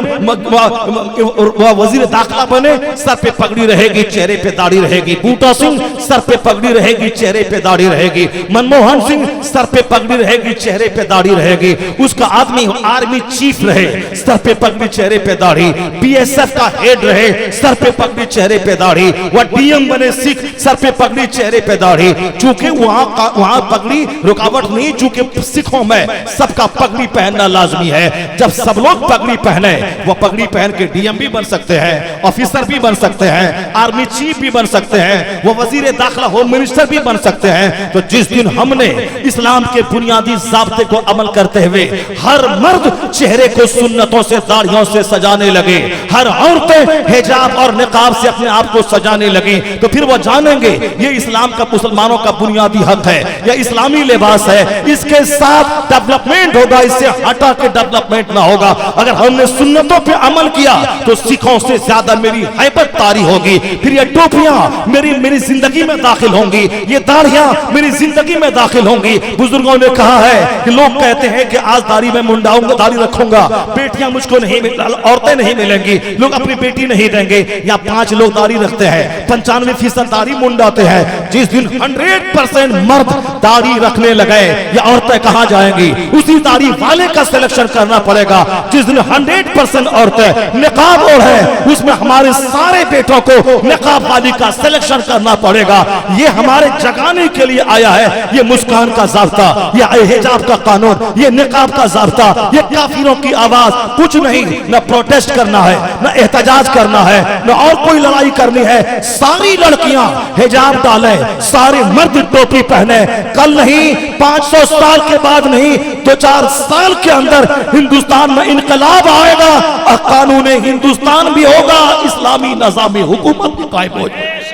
[SPEAKER 1] वजीर दाखिला बने, सर पे पगड़ी रहेगी, चेहरे पे दाढ़ी रहेगी। बूटा सिंह सर पे पगड़ी रहेगी, चेहरे पे दाढ़ी रहेगी। मनमोहन सिंह सर पे पगड़ी रहेगी, चेहरे पे दाढ़ी रहेगी। उसका आदमी आर्मी चीफ रहे, सर पे पगड़ी, चेहरे पे दाढ़ी। बीएसएफ का हेड रहे, सर पे पगड़ी, चेहरे पे दाढ़ी। वह डीएम बने सिख, सर पे पगड़ी, चेहरे पे दाढ़ी। चूंकि वहां पगड़ी रुकावट नहीं, चूंकि सिखों में सबका पगड़ी पहनना लाजमी है। जब सब लोग पगड़ी पहने, वो पगड़ी पहन के डीएम भी बन सकते हैं, ऑफिसर भी बन सकते हैं, आर्मी चीफ भी बन सकते हैं, वो वजीर दाखिला होम मिनिस्टर भी बन सकते हैं। तो जिस दिन हमने इस्लाम के बुनियादी ज़ाब्ते को अमल करते हुए हर मर्द चेहरे को सुन्नतों से, दाढ़ियों से सजाने लगे, हर औरतें हिजाब और निकाब से अपने आप को सजाने लगी, तो फिर वो जानेंगे ये इस्लाम का, मुसलमानों का बुनियादी हक है, यह इस्लामी लिबास है। इसके साथ डेवलपमेंट होगा, इससे हटा के डेवलपमेंट ना होगा। अगर हमने सुन्नतों पे अमल किया तो सिखों से ज्यादा मेरी हैबत तारी होगी। फिर ये टोपियां मेरी जिंदगी में दाखिल होंगी, ये दाढ़ियां मेरी जिंदगी में दाखिल होंगी। बुजुर्गों ने कहा है कि लोग कहते हैं कि आज दाढ़ी में मुंडाऊंगा, दाढ़ी रखूंगा, बेटियां मुझको नहीं, औरतें नहीं मिलेंगी, लोग अपनी बेटी नहीं देंगे। या 5 लोग दाढ़ी रखते हैं, 95% दाढ़ी मुंडाते हैं। जिस दिन 100% मर्द दाढ़ी रखने लगे, ये औरतें कहां जाएंगी? उसी दाढ़ी वाले का सिलेक्शन करना पड़ेगा। जिस दिन 100% औरतें निकाब ओढ़े, उसमें हमारे सारे बेटों को निकाब वाली का सिलेक्शन करना पड़ेगा। ये हमारे जगाने के लिए आया है। ये मुस्कान का ज़ाब्ता, ये हिजाब का कानून, ये निकाब का ज़ाब्ता, ये काफिरों की आवाज कुछ नहीं। न प्रोटेस्ट करना है, न एहतजाज करना है, न और कोई लड़ाई करनी है। सारी लड़कियां हिजाब डालें, सारे मर्द टोपी पहने। कल नहीं, 500 साल के बाद नहीं, 2-4 साल के अंदर हिंदुस्तान में इनकलाब आएगा और कानून हिंदुस्तान भी होगा, इस्लामी निज़ामी हुकूमत भी कायम हो जाएगी।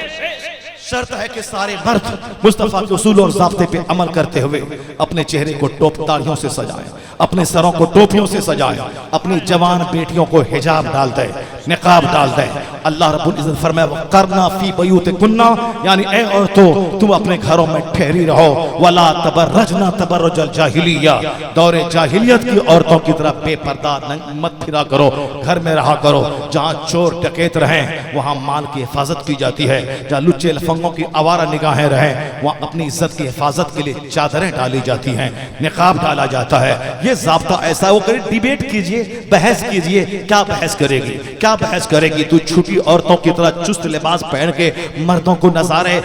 [SPEAKER 1] शर्त है कि सारे मर्द मुस्तफा के उसूल और ज़ाब्ते पे अमल करते हुए अपने चेहरे को दाढ़ियों से सजाएं, अपने सरों को टोपियों से सजाएं, अपनी जवान बेटियों को हिजाब डाल दें, निकाब डाल दें। अल्लाह रब्बुल इज़्ज़त फरमाया करना फी बयूतिकुन्ना, यानी ऐ औरतों तुम अपने घरों में ठहरी रहो। वला तबर्रजना तबर्रुजल जाहिलिया, दौरे जाहिलियत की औरतों की तरह बेपर्दा मत फिरा करो, घर में रहा करो। जहाँ चोर डकैत रहें वहाँ माल की हिफाजत की जाती है, जहाँ लुच्चे लफंगों की आवारा निगाहें रहें वहाँ अपनी इज्जत की हिफाजत के लिए चादरें डाली जाती हैं, निकाब डाला जाता है। ये ज़ाब्ता ऐसा वो करे। डिबेट कीजिए, बहस कीजिए, क्या बहस करेगी, क्या बहस करेगी? तू छुटी औरतों की तरह चुस्त लिबास पहन के मर्दों को नजारे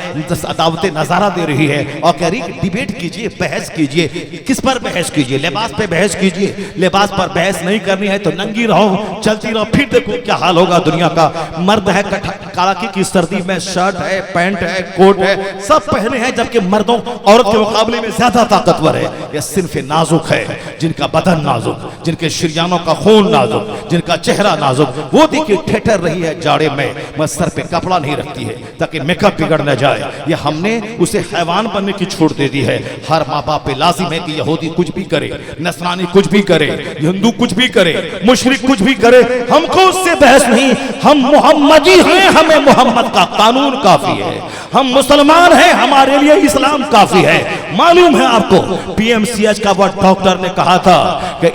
[SPEAKER 1] दावते नजारा दे रही है और कह रही डिबेट कीजिए, बहस कीजिए। किस पर बहस कीजिए? लिबास पे बहस कीजिए। लिबास पर बहस नहीं करनी है तो नंगी रहो, चलती रहो, फिर देखो क्या हाल होगा दुनिया का। मर्द है कड़ाके की सर्दी में शर्ट है, पैंट है, कोट है, सब पहने हैं, जबकि मर्दों औरत के मुकाबले में ज्यादा ताकतवर है। यह सिर्फ नाजुक है, जिनका बदन नाजुक, जिनके शरीयानों का खून नाजुक, जिनका चेहरा नाजुक, वो देखिए ठेठर रही है जाड़े में, बस सर पे कपड़ा नहीं रखती है ताकि मेकअप बिगड़ न जाए। ये हमने उसे हैवान बनने की छूट दे दी है। हर माँ बाप पे लाजिम है कि यहूदी कुछ भी करे, नसरानी कुछ भी करे, हिंदू कुछ भी करे, मुशरिक कुछ भी करे, हमको उससे बहस नहीं। हम मोहम्मदी हैं, हमें मोहम्मद का कानून काफी है। हम मुसलमान हैं, हमारे लिए इस्लाम काफी है। मालूम है आपको पीएमसीएच का वो डॉक्टर ने कहा था कि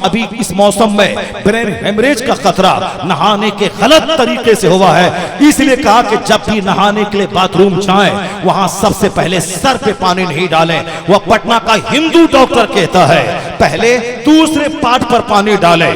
[SPEAKER 1] अभी इस मौसम में ब्रेन हेमरेज का खतरा नहाने के गलत तरीके से हुआ है। इसलिए कहा कि जब भी नहाने के लिए बाथरूम जाएं वहां सबसे पहले सर पे पानी नहीं डालें। वह पटना का हिंदू डॉक्टर कहता है पहले दूसरे पार्ट पर पानी डालें,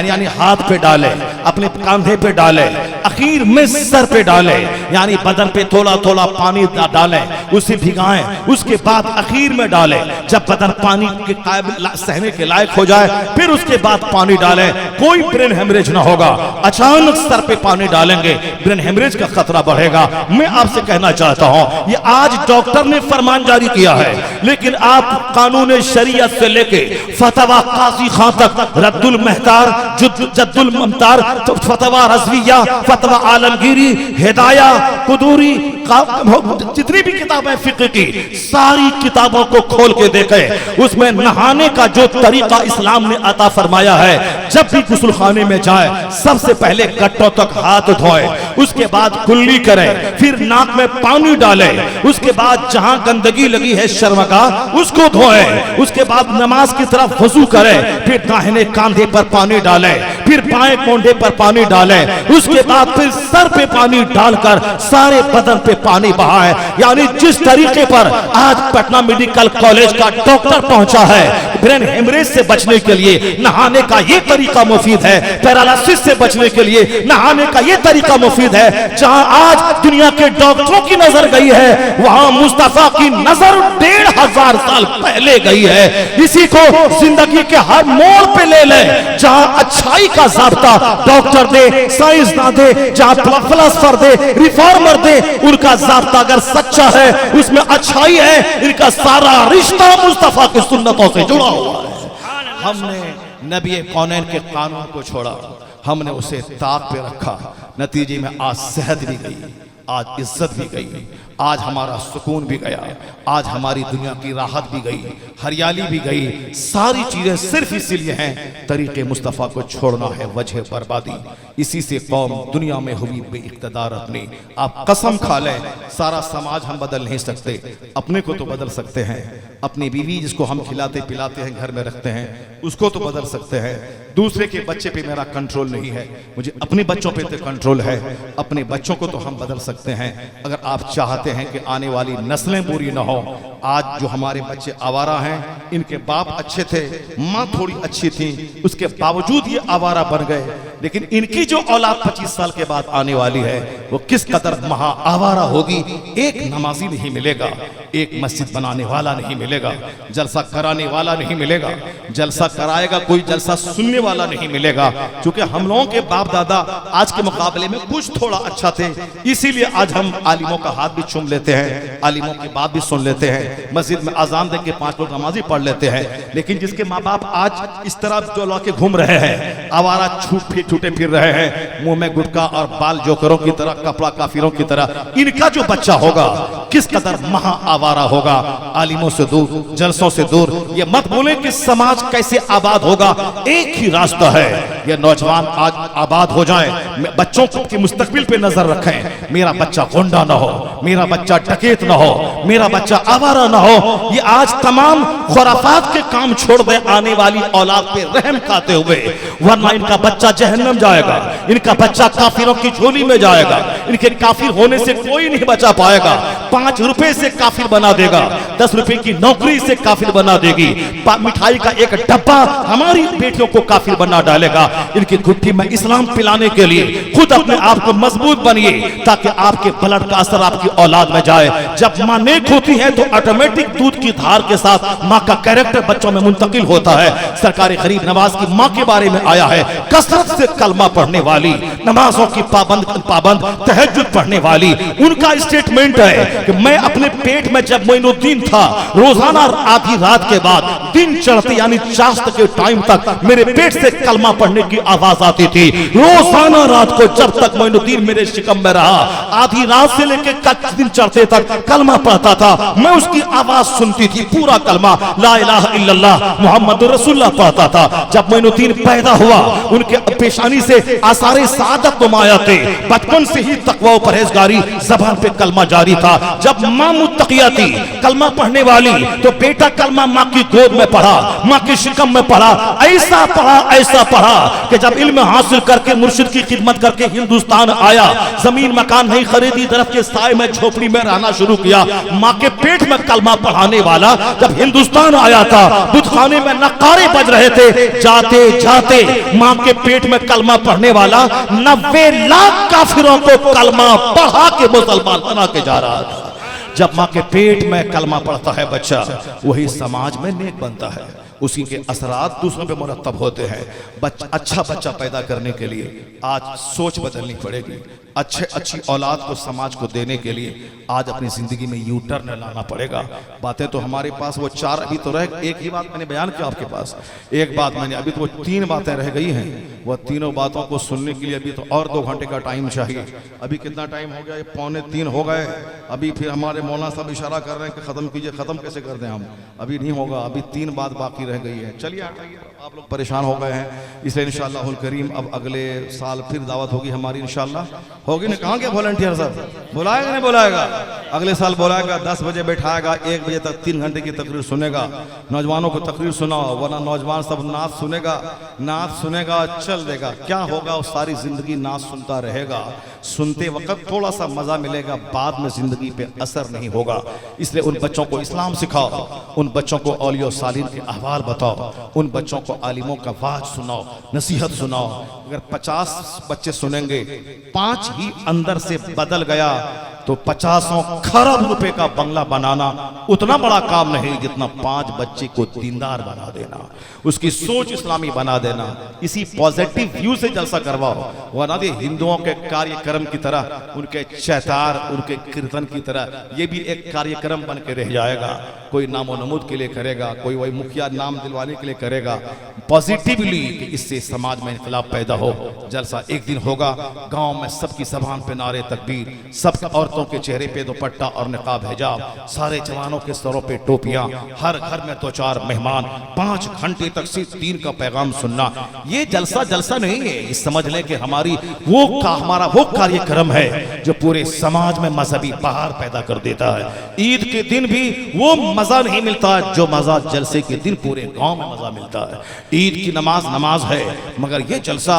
[SPEAKER 1] यानी हाथ पे डालें, अपने कंधे पे डालें, आखिर में सर पे डालें, यानी बदन पे थोड़ा थोड़ा पानी डालें, उसे भिगाएं, उसके बाद आखिर में डालें। जब बदन पानी के काबिल सहने के लायक हो जाए फिर उसके बाद पानी डालें। कोई ब्रेन हेमरेज ना होगा। अचानक सर पे पानी डालेंगे ब्रेन हेमरेज का खतरा बढ़ेगा। मैं आपसे कहना चाहता हूं ये आज डॉक्टर ने फरमान जारी किया है, लेकिन आप कानून शरीयत से लेके फतवा काजी खां तक, रद्दुल महतार, जद्दुल ममतार, फतवा रज़विया, फतवा आलमगीरी, हिदाया, कुदूरी, जितनी भी किताबें फिक्र की सारी किताबों को खोल के देखें। उसमें नहाने का जो तरीका इस्लाम ने अता फरमाया है जब भी गुस्ल खाने में जाए सबसे पहले गट्टों तक हाथ धोए, उसके बाद कुल्ली करे, फिर नाक में पानी डाले, उसके बाद जहां गंदगी लगी है शर्मगाह उसको धोए, उसके बाद नमाज की तरफ वजू करे, फिर दाहिने कांधे पर पानी डाले, फिर बाएं कोंधे पर पानी डाले, उसके बाद फिर सर पे पानी डालकर सारे बदन पे पानी बहाए। यानी जिस तरीके पर आज पटना मेडिकल कॉलेज का डॉक्टर पहुंचा है ब्रेन हेमरेज से बचने के लिए नहाने का ये तरीका मुफीद है, पैरालिसिस से बचने के लिए नहाने का ये तरीका मुफीद है। जहां आज दुनिया के डॉक्टरों की नजर गई है वहां मुस्तफा की नजर 1500 साल पहले गई है। इसी को जिंदगी के हर मोड़ पे ले ले, जहां अच्छाई का ज़ाब्ता डॉक्टर दे, साइंसदान दे, जहां फिलोसोफर दे, रिफॉर्मर दे, उनका ज़ाब्ता अगर सच्चा है उसमें अच्छाई है, इनका सारा रिश्ता मुस्तफा की सुन्नतों से जुड़ा हुआ है। हमने नबी कौनैन के कानून को छोड़ा, हमने उसे ताक पे रखा, नतीजे में आज सेहत भी गई, आज इज्जत भी गई, आज हमारा सुकून भी गया, आज हमारी दुनिया की राहत भी गई, हरियाली भी गई। सारी चीजें सिर्फ इसीलिए हैं तरीके मुस्तफ़ा को छोड़ना है वजह बर्बादी। इसी से कौम दुनिया में हुई बेइख्तिदार अपनी। आप कसम खा लें सारा समाज हम बदल नहीं सकते, अपने को तो बदल सकते हैं, अपनी बीवी जिसको हम खिलाते पिलाते हैं घर में रखते हैं उसको तो बदल सकते हैं। दूसरे के बच्चे पे मेरा कंट्रोल नहीं है, मुझे अपने बच्चों पे तो कंट्रोल है, अपने बच्चों को तो हम बदल सकते हैं। अगर आप चाहते हैं कि आने वाली नस्लें बुरी ना हो, आज जो हमारे बच्चे आवारा हैं, इनके बाप अच्छे थे, माँ थोड़ी अच्छी थी, उसके बावजूद ये आवारा बन गए, लेकिन इनकी जो औलाद 25 साल के बाद आने वाली है वो किस कदर महा आवारा होगी। एक नमाजी नहीं मिलेगा, एक मस्जिद बनाने वाला नहीं मिलेगा, जलसा कराने वाला नहीं मिलेगा, जलसा कराएगा कोई जलसा सुनने वाला नहीं मिलेगा। क्योंकि हम लोगों के बाप दादा आज के मुकाबले में कुछ थोड़ा अच्छा थे, इसीलिए आज हम आलिमों का हाथ भी चूम लेते हैं, आलिमों की बात भी सुन लेते हैं, मस्जिद में अजान दे के 5 लोग नमाजी पढ़ लेते हैं। लेकिन जिसके माँ बाप आज इस तरह जो लौके घूम रहे हैं, आवारा छूटे फिर रहे हैं, मुंह में गुटखा और बाल जोकरों की तरह, कपड़ा काफिरों की तरह, इनका जो बच्चा होगा किस कदर महा आवारा होगा, आलिमों से दूर, जलसों से दूर। ये मत बोले कि समाज कैसे आबाद होगा, एक ही रास्ता है, ये नौजवान आज आबाद हो जाएं, बच्चों की मुस्तकबिल पे नजर रखें। मेरा बच्चा गुंडा ना हो, मेरा बच्चा डकैत ना हो, मेरा बच्चा आवारा ना हो। ये आज तमाम खुराफात के काम छोड़ दे आने वाली औलाद पे रहम खाते हुए, वरना इनका बच्चा जहन्नम जाएगा, इनका बच्चा काफिरों की झोली में जाएगा, इनके काफिर होने से कोई नहीं बचा पाएगा। 5 रुपए से काफिर बना देगा, 10 रुपए की नौकरी से काफिर बना देगी, मिठाई का एक डब्बा हमारी बेटियों को काफिर बना डालेगा। इनकी गुट्ठी में इस्लाम पिलाने के लिए खुद अपने आप को मजबूत बनिए, ताकि आपके ब्लड का असर आपकी औलाद में जाए। जब मां नेक होती है तो ऑटोमेटिक दूध की धार के साथ मां का कैरेक्टर बच्चों में मुंतकिल होता है। सरकारी गरीब नवाज की मां के बारे में आया है, कसरत से कलमा पढ़ने वाली, नमाजों की पाबंद, तहज्जुद पढ़ने वाली। उनका स्टेटमेंट है कि मैं अपने पेट में जब मोइनुद्दीन था, रोजाना आधी रात के बाद दिन चढ़ते यानी चाश्त के टाइम तक मेरे पेट से कलमा पढ़ने की आवाज आती थी। रोजाना रात को जब तक मोइनुद्दीन मेरे शिकम में रहा, आधी रात से लेकर दिन चढ़ते तक कलमा पढ़ता था, मैं उसकी आवाज सुनती थी, पूरा कलमा ला इलाहा इल्लल्लाह मुहम्मदुर रसूलुल्लाह पढ़ता था। जब मोइनुद्दीन पैदा हुआ, उनके पेशानी से आसारे सादत नुमाया थे, बचपन से ही तकवा और परहेजगारी, ज़बान पे कलमा जारी था। जब मां मुत्तकिया थी, कलमा पढ़ने वाली, तो बेटा कलमा मां की गोद में पढ़ा, मां के शिकम में पढ़ा, ऐसा पढ़ा कि जब इल्म हासिल करके मुर्शिद की खिदमत करके हिंदुस्तान आया, जमीन मकान नहीं खरीदी, दरख्त के साए में झोपड़ी में रहना शुरू किया। मां के पेट में कलमा पढ़ाने वाला जब हिंदुस्तान आया था, बुतखाने में नकारे बज रहे थे, जाते जाते मां के पेट में कलमा पढ़ने वाला 90 लाख काफिरों को कलमा पढ़ा के मुसलमान बना के जा रहा था। जब मां के पेट में कलमा पढ़ता है बच्चा, वही समाज में नेक बनता है, उसी के असरात दूसरों पे मुरतब होते हैं। अच्छा बच्चा पैदा करने के लिए आज सोच बदलनी पड़ेगी। अच्छी औलाद को समाज को देने के लिए आज अपनी जिंदगी में यू टर्न लाना पड़ेगा। बातें तो हमारे पास वो 4 अभी तो रह, एक ही बात मैंने बयान किया आपके पास, एक बात मैंने, अभी तो वो 3 बातें रह गई हैं। वह तीनों बातों को सुनने के लिए अभी तो और 2 घंटे का टाइम चाहिए। अभी कितना टाइम हो गया? 2:45 हो गए। अभी फिर हमारे मौलाना साहब इशारा कर रहे हैं कि खत्म कीजिए। खत्म कैसे कर दें हम? अभी नहीं होगा, अभी 3 बात बाकी रह गई है। चलिए आप लोग परेशान हो गए हैं, इसलिए इंशाअल्लाहुल करीम अब अगले साल फिर दावत होगी हमारी, इंशाअल्लाह होगी ना। कहाँ के वॉलंटियर साहब? बुलाएगा नहीं बुलाएगा? अगले साल बुलाएगा, 10 बजे बैठाएगा, 1 बजे तक 3 घंटे की तकरीर सुनेगा। नौजवानों को तकरीर सुनाओ, वरना नौजवान सब नात सुनेगा चल देगा। क्या होगा? वो सारी जिंदगी नात सुनता रहेगा। सुनते वक्त थोड़ा सा मजा मिलेगा, बाद में जिंदगी पे असर नहीं होगा। इसलिए उन बच्चों को इस्लाम सिखाओ, उन बच्चों को औलिया सालिन के अहवाल बताओ, उन बच्चों को आलिमों का वाज सुनाओ, नसीहत सुनाओ। अगर 50 बच्चे सुनेंगे, 5 ही अंदर से बदल गया तो 50 खरब रुपए का बंगला बनाना उतना बड़ा काम नहीं जितना 5 बच्चे को दीनदार बना देना, उसकी सोच इस्लामी बना देना। इसी पॉजिटिव व्यू से जलसा करवाओ, वरना हिंदुओं के कार्यक्रम की तरह, उनके चैतार, उनके कीर्तन की तरह ये भी एक कार्यक्रम बन के रह जाएगा। कोई नामो नमूद के लिए करेगा, कोई वही मुखिया नाम दिलवाने के लिए करेगा। पॉजिटिवली इससे समाज में इनकलाब पैदा हो। जलसा एक दिन होगा, गांव में सबकी ज़बान पे नारे तकबीर, सब औरतों के चेहरे पे दुपट्टा और निकाब हिजाब, सारे जवानों के सरों पे टोपियां, हर घर में 2-4 मेहमान, 5 घंटे तक सिर्फ दीन का पैगाम सुनना। ये जलसा नहीं है, इस समझ लें कि हमारा वो कार्यक्रम है जो पूरे समाज में मजहबी बहार पैदा कर देता है। ईद के दिन भी वो मजा नहीं मिलता जो मजा जलसे के दिन पूरे गांव में मजा मिलता है। ईद की नमाज है, मगर ये जलसा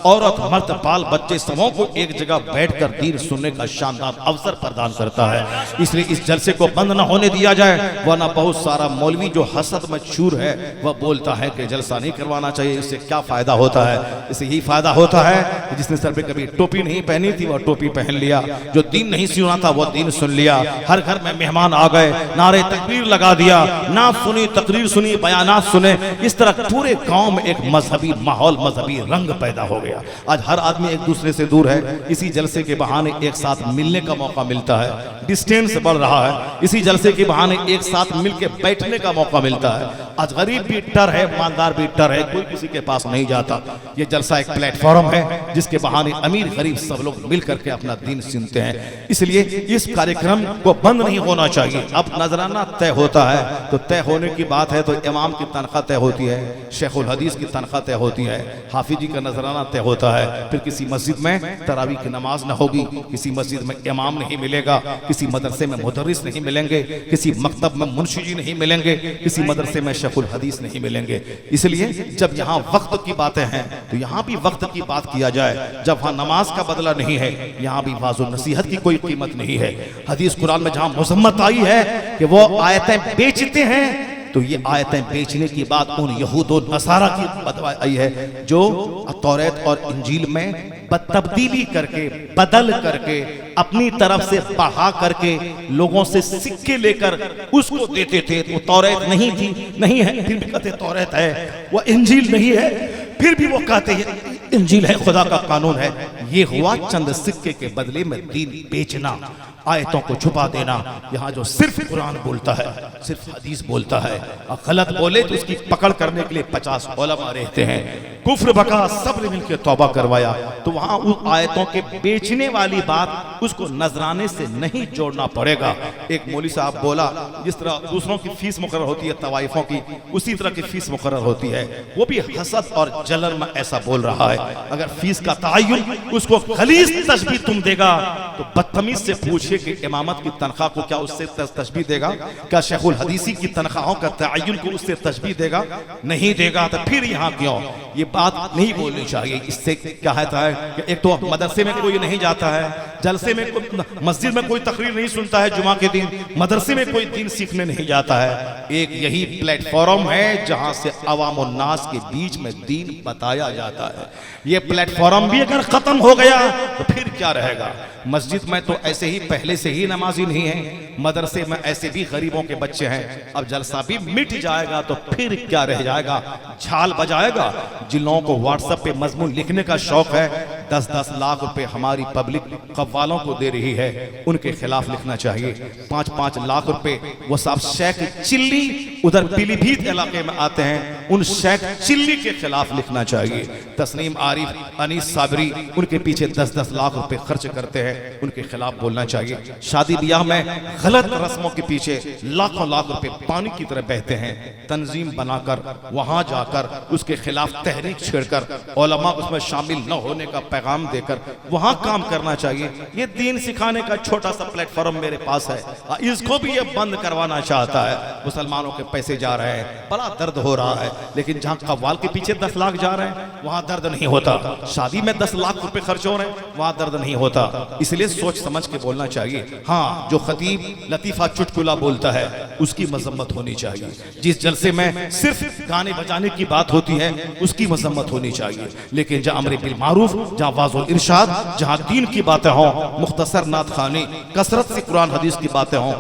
[SPEAKER 1] औरत मर्द बाल बच्चे सबों को एक जगह बैठकर दीन सुनने का शानदार अवसर प्रदान करता है। इसलिए इस जलसे को बंद न होने दिया जाए, वरना बहुत सारा मौलवी जो हसद में चूर है वह बोलता है कि जलसा नहीं करवाना चाहिए। इससे क्या फायदा होता है? इससे यही फायदा होता है कि जिसने सर पे कभी टोपी नहीं पहनी थी वह टोपी पहन लिया, जो दीन नहीं सुना था वो दीन सुन लिया। हर घर में मेहमान आ गए, नारे तकबीर लगा दिया, नात सुनी, तकरीर सुनी, बयानात सुने। इस तरह पूरे गांव में एक मजहबी माहौल, मजहबी रंग पैदा हो गया। आज हर आदमी एक दूसरे से दूर है, इसी जलसे के बहाने एक साथ मिलने का मौका मिलता है। डिस्टेंस बढ़ रहा है, इसी जलसे के बहाने एक साथ मिलकर बैठने का मौका मिलता है। आज गरीब भी डर है, ईमानदार भी डर है, कोई किसी के पास नहीं जाता। ये जलसा एक प्लेटफॉर्म है जिसके बहाने अमीर गरीब सब लोग मिल करके अपना दीन सुनते हैं। इसलिए इस कार्यक्रम को बंद नहीं होना चाहिए। अब नजराना तय होता है तो तय होने की बात है तो इमाम की तनख्वाह तय होती है, शेखुल हदीस की तनख्वाह तय होती है, हाफिजी का नजराना तय होता है। फिर किसी मस्जिद में तरावी की नमाज न होगी, किसी मस्जिद में इमाम नहीं मिलेगा, किसी मदरसे में मुदर्रिस नहीं मिलेंगे, किसी मकतब में मुंशी जी नहीं मिलेंगे, किसी मदरसे में शेखुल हदीस नहीं मिलेंगे। इसलिए जब यहाँ वक्त की बातें हैं तो यहाँ भी वक्त की बात किया जाए। जब वहाँ नमाज का बदला नहीं है, यहाँ भी वाज़ो नसीहत की कोई कीमत नहीं है। हदीस कुरान में जहाँ मुज़म्मत आई है कि वो आयतें बेचते हैं, तो ये आयतें बेचने की बात उन यहूद और नसारा की बदवा आई है जो तौरात और इंजील में तब्दीली करके, बदल करके, अपनी तरफ से बढ़ा करके लोगों से सिक्के लेकर उसको देते थे। वो तौरात नहीं थी, नहीं है, फिर भी कहते तौरात है। वो इंजील नहीं है, फिर भी वो कहते हैं इंजील है, खुदा का कानून है। ये हुआ चंद सिक्के के बदले में दीन बेचना, आयतों को छुपा देना। यहाँ जो सिर्फ कुरान बोलता है, सिर्फ हदीस बोलता है, और गलत बोले तो उसकी पकड़ करने के लिए 50 उलमा रहते हैं। कुफ्र बका सब ने मिलकर तौबा करवाया। तो वहाँ उस आयतों के बेचने वाली बात उसको नजराने से नहीं जोड़ना पड़ेगा। एक मौलवी साहब बोला, जिस तरह दूसरों की फीस मुकर्रर होती है तवाइफों की, उसी तरह की फीस मुकर्रर होती है। वो भी हसद और जलन में ऐसा बोल रहा है। अगर फीस का तयन उसको खलीस तशबीह तुम देगा तो बदतमीज से पूछिए कि इमामत की तनख्वाह को क्या उससे तशबीह देगा? क्या शेखुल हदीसी की तनख्वाहों का तयन को उससे तशबीह देगा? नहीं देगा। तो फिर यहाँ क्यों? ये बात नहीं बोलनी चाहिए। इससे क्या है कि एक तो मदरसे में कोई नहीं जाता है, जलसे में मस्जिद में कोई तकरीर नहीं सुनता है जुमा के दिन, मदरसे में कोई दीन सीखने नहीं जाता है। एक यही प्लेटफॉर्म है जहां से अवाम और नास के बीच में दीन बताया जाता है। ये प्लेटफॉर्म भी अगर खत्म हो गया तो फिर क्या रहेगा? मस्जिद में तो ऐसे ही पहले से ही नमाजी नहीं है, मदरसे में ऐसे भी गरीबों के बच्चे हैं। अब जलसा भी मिट जाएगा तो फिर क्या रह जाएगा? झाल बजाएगा। जिन लोगों को व्हाट्सएप पे मजमून लिखने का शौक है, 10-10 लाख रुपए हमारी पब्लिक कव्वालों को दे रही है, उनके खिलाफ लिखना चाहिए। 5-5 लाख रुपए वो साहब शेख चिल्ली उधर पीलीभीत इलाके में आते हैं, उन शेख चिल्ली के खिलाफ लिखना चाहिए। तस्नीम आरिफ, अनीस साबरी, उनके पीछे 10-10 लाख रुपए खर्च करते हैं, उनके खिलाफ बोलना चाहिए। शादी ब्याह में गलत रस्मों के पीछे लाखों लाख रुपए पानी की तरह बहते हैं। तंजीम बनाकर वहां जाकर उसके खिलाफ तहरीक छेड़कर उलमा उसमें शामिल न होने का पैगाम देकर वहां काम करना चाहिए। ये दीन सिखाने का छोटा सा प्लेटफॉर्म मेरे पास है, इसको भी ये बंद करवाना चाहता है। मुसलमानों के पैसे जा रहे हैं, बड़ा दर्द हो रहा है, लेकिन जहां कव्वाल के पीछे 10 लाख जा रहे हैं वहां दर्द नहीं होता। शादी में 10 लाख रुपए खर्च हो रहे हैं वहां दर्द नहीं होता। इसलिए सोच समझ के बोलना चाहिए। हाँ, जो खतीब लतीफा चुटकुला बोलता है उसकी मजम्मत होनी चाहिए। जिस जलसे में सिर्फ गाने बजाने की बात होती है उसकी मजम्मत होनी चाहिए। लेकिन जहाँ अमर बिल मारूफ, जहाँ वाज़ुल इरशाद, जहाँ दीन की बातें हों, मुख्तसर नात खानी, कसरत से कुरान हदीस की बातें हों,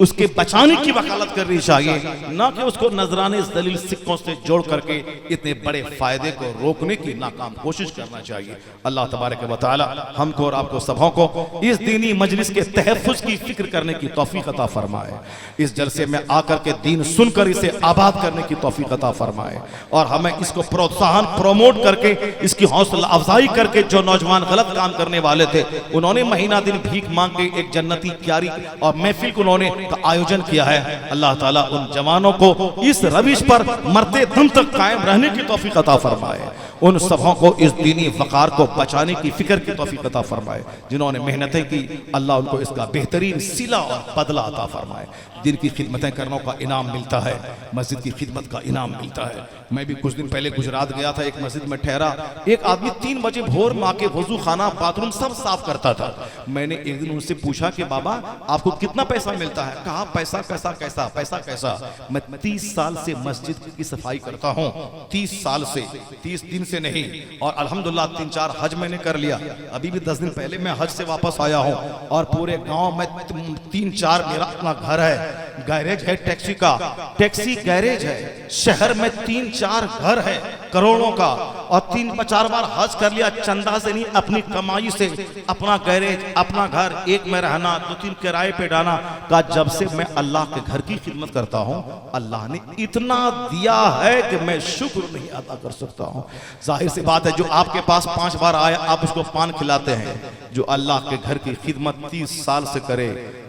[SPEAKER 1] उसके बचाने की वकालत करनी चाहिए, ना कि उसको नजराने दलील सिक्कों से जोड़ करके इतने बड़े फायदे को रोकने की नाकाम कोशिश करना चाहिए। अल्लाह तबारक व तआला हमको और आपको सबों को इस दीनी मजलिस के तहफ़्फ़ुज़ की फिक्र करने की तौफीक अता फरमाए। इस जलसे में आकर के दीन सुनकर इसे आबाद करने की तौफीक अता फरमाए और हमें इसको प्रोत्साहन प्रमोट करके इसकी हौसला अफजाई करके जो नौजवान गलत काम करने वाले थे उन्होंने महीना दिन भीख मांग के एक जन्नती क्यारी और महफिल को उन्होंने आयोजन किया है। अल्लाह ताला उन जवानों को इस रविश पर मरते दम तक कायम रहने की तौफीक अता फरमाए। उन सबों को इस दीनी वकार को बचाने की फिक्र की तौफीक अता फरमाए। जिन्होंने मेहनतें की अल्लाह उनको इसका बेहतरीन सिला और बदला अता फरमाए। दिन की खिदमतें करने का इनाम मिलता है, मस्जिद की खिदमत का इनाम मिलता है। मैं भी कुछ दिन पहले गुजरात गया था, एक मस्जिद में ठहरा। एक आदमी 3 बजे भोर माँ के वजू खाना बाथरूम सब साफ करता था। मैंने एक दिन उनसे पूछा कि बाबा आपको कितना पैसा मिलता है? कहा पैसा कैसा कैसा पैसा कैसा। मैं 30 साल से मस्जिद की सफाई करता हूँ, 30 साल से, 30 दिन से नहीं। और अल्हम्दुलिल्लाह 3-4 हज मैंने कर लिया। अभी भी 10 दिन पहले मैं हज से वापस आया हूँ। और पूरे गांव में 3-4 मेरा अपना घर है, गैरेज है टैक्सी का, टैक्सी गैरेज है। शहर में 3-4 घर है करोड़ों का। और 3-4 बार हज कर लिया, चंदा से नहीं अपनी कमाई से। अपना गैरेज, अपना घर, एक में रहना, 2-3 किराए पे डालना का। जब से मैं अल्लाह के घर की खिदमत करता हूँ अल्लाह ने इतना दिया है कि मैं शुक्र नहीं अदा कर सकता हूँ। जाहिर सी बात है, जो आपके पास 5 बार आए आप उसको पान खिलाते हैं, जो अल्लाह के घर की खिदमत 30 साल से करे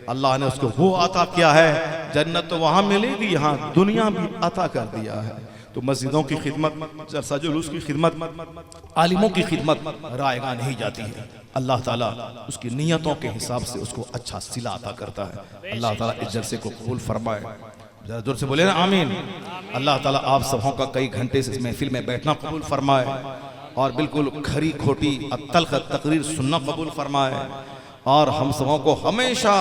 [SPEAKER 1] अल्लाह ने उसको वो अता किया है। जन्नत तो वहां मिलेगी, यहाँ दुनिया भी अता कर दिया है। तो मस्जिदों की खिदमत, जलसा जुलूस की खिदमत, आलिमों की खिदमत रायगा नहीं जाती है। अल्लाह ताला उसकी नियतों के हिसाब से उसको अच्छा सिला अता करता है। अल्लाह ताला इस जलसे को कबूल फरमाए। जरा जोर से बोले ना आमीन। अल्लाह ताला आप सबों का कई घंटे से इस महफिल में बैठना कबूल फरमाए और बिल्कुल खरी खोटी तल्ख तकरीर सुनना कबूल फरमाए और हम सबों को हमेशा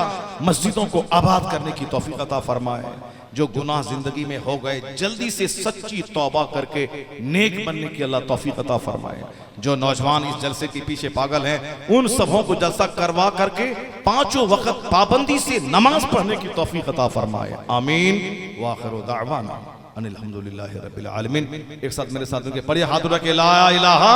[SPEAKER 1] मस्जिदों को आबाद करने की तौफीक अता फरमाए। जो गुनाह जिंदगी में हो गए जल्दी से सच्ची तौबा करके नेक बनने की अल्लाह तौफीक अता फरमाए। जो नौजवान इस जलसे के पीछे पागल हैं उन सबों को जलसा करवा करके 5 वक्त पाबंदी से नमाज पढ़ने की तौफीक अता फरमाए। आमीन व आखिरु दावाना अनिल हम्दुलिल्लाहि रब्बिल आलमीन। एक साथ मेरे साथ उनके पढ़िए, हाथ उठा के ला इलाहा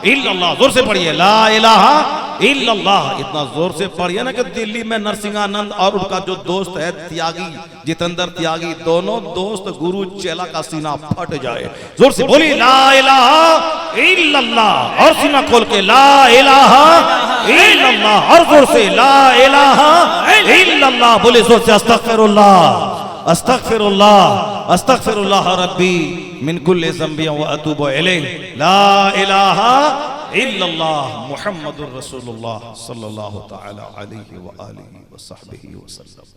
[SPEAKER 1] इल्लल्लाह, जोर से पढ़िए ला इलाहा इल्लल्लाह। इतना जोर से पढ़िए ना कि दिल्ली में नरसिंहानंद और उनका जो दोस्त है त्यागी, जितेंद्र त्यागी, दोनों दोस्त गुरु चेला का सीना फट जाए। जोर से बोलिए ला इलाहा इल्लल्लाह और सीना खोल के ला इलाहा इल्लल्लाह और जोर से ला इलाहा इल्लल्लाह। बोले जोर से अस्तगफिरुल्लाह अस्तगफिरुल्लाह अस्तगफिरुल्लाह रब्बी मिन कुल्लि ज़ंबि व अतूबु इलैहि ला इलाहा इल्लल्लाह मुहम्मदुर रसूलुल्लाह सल्लल्लाहु तआला अलैहि व आलिहि व सहबिहि वसल्लम।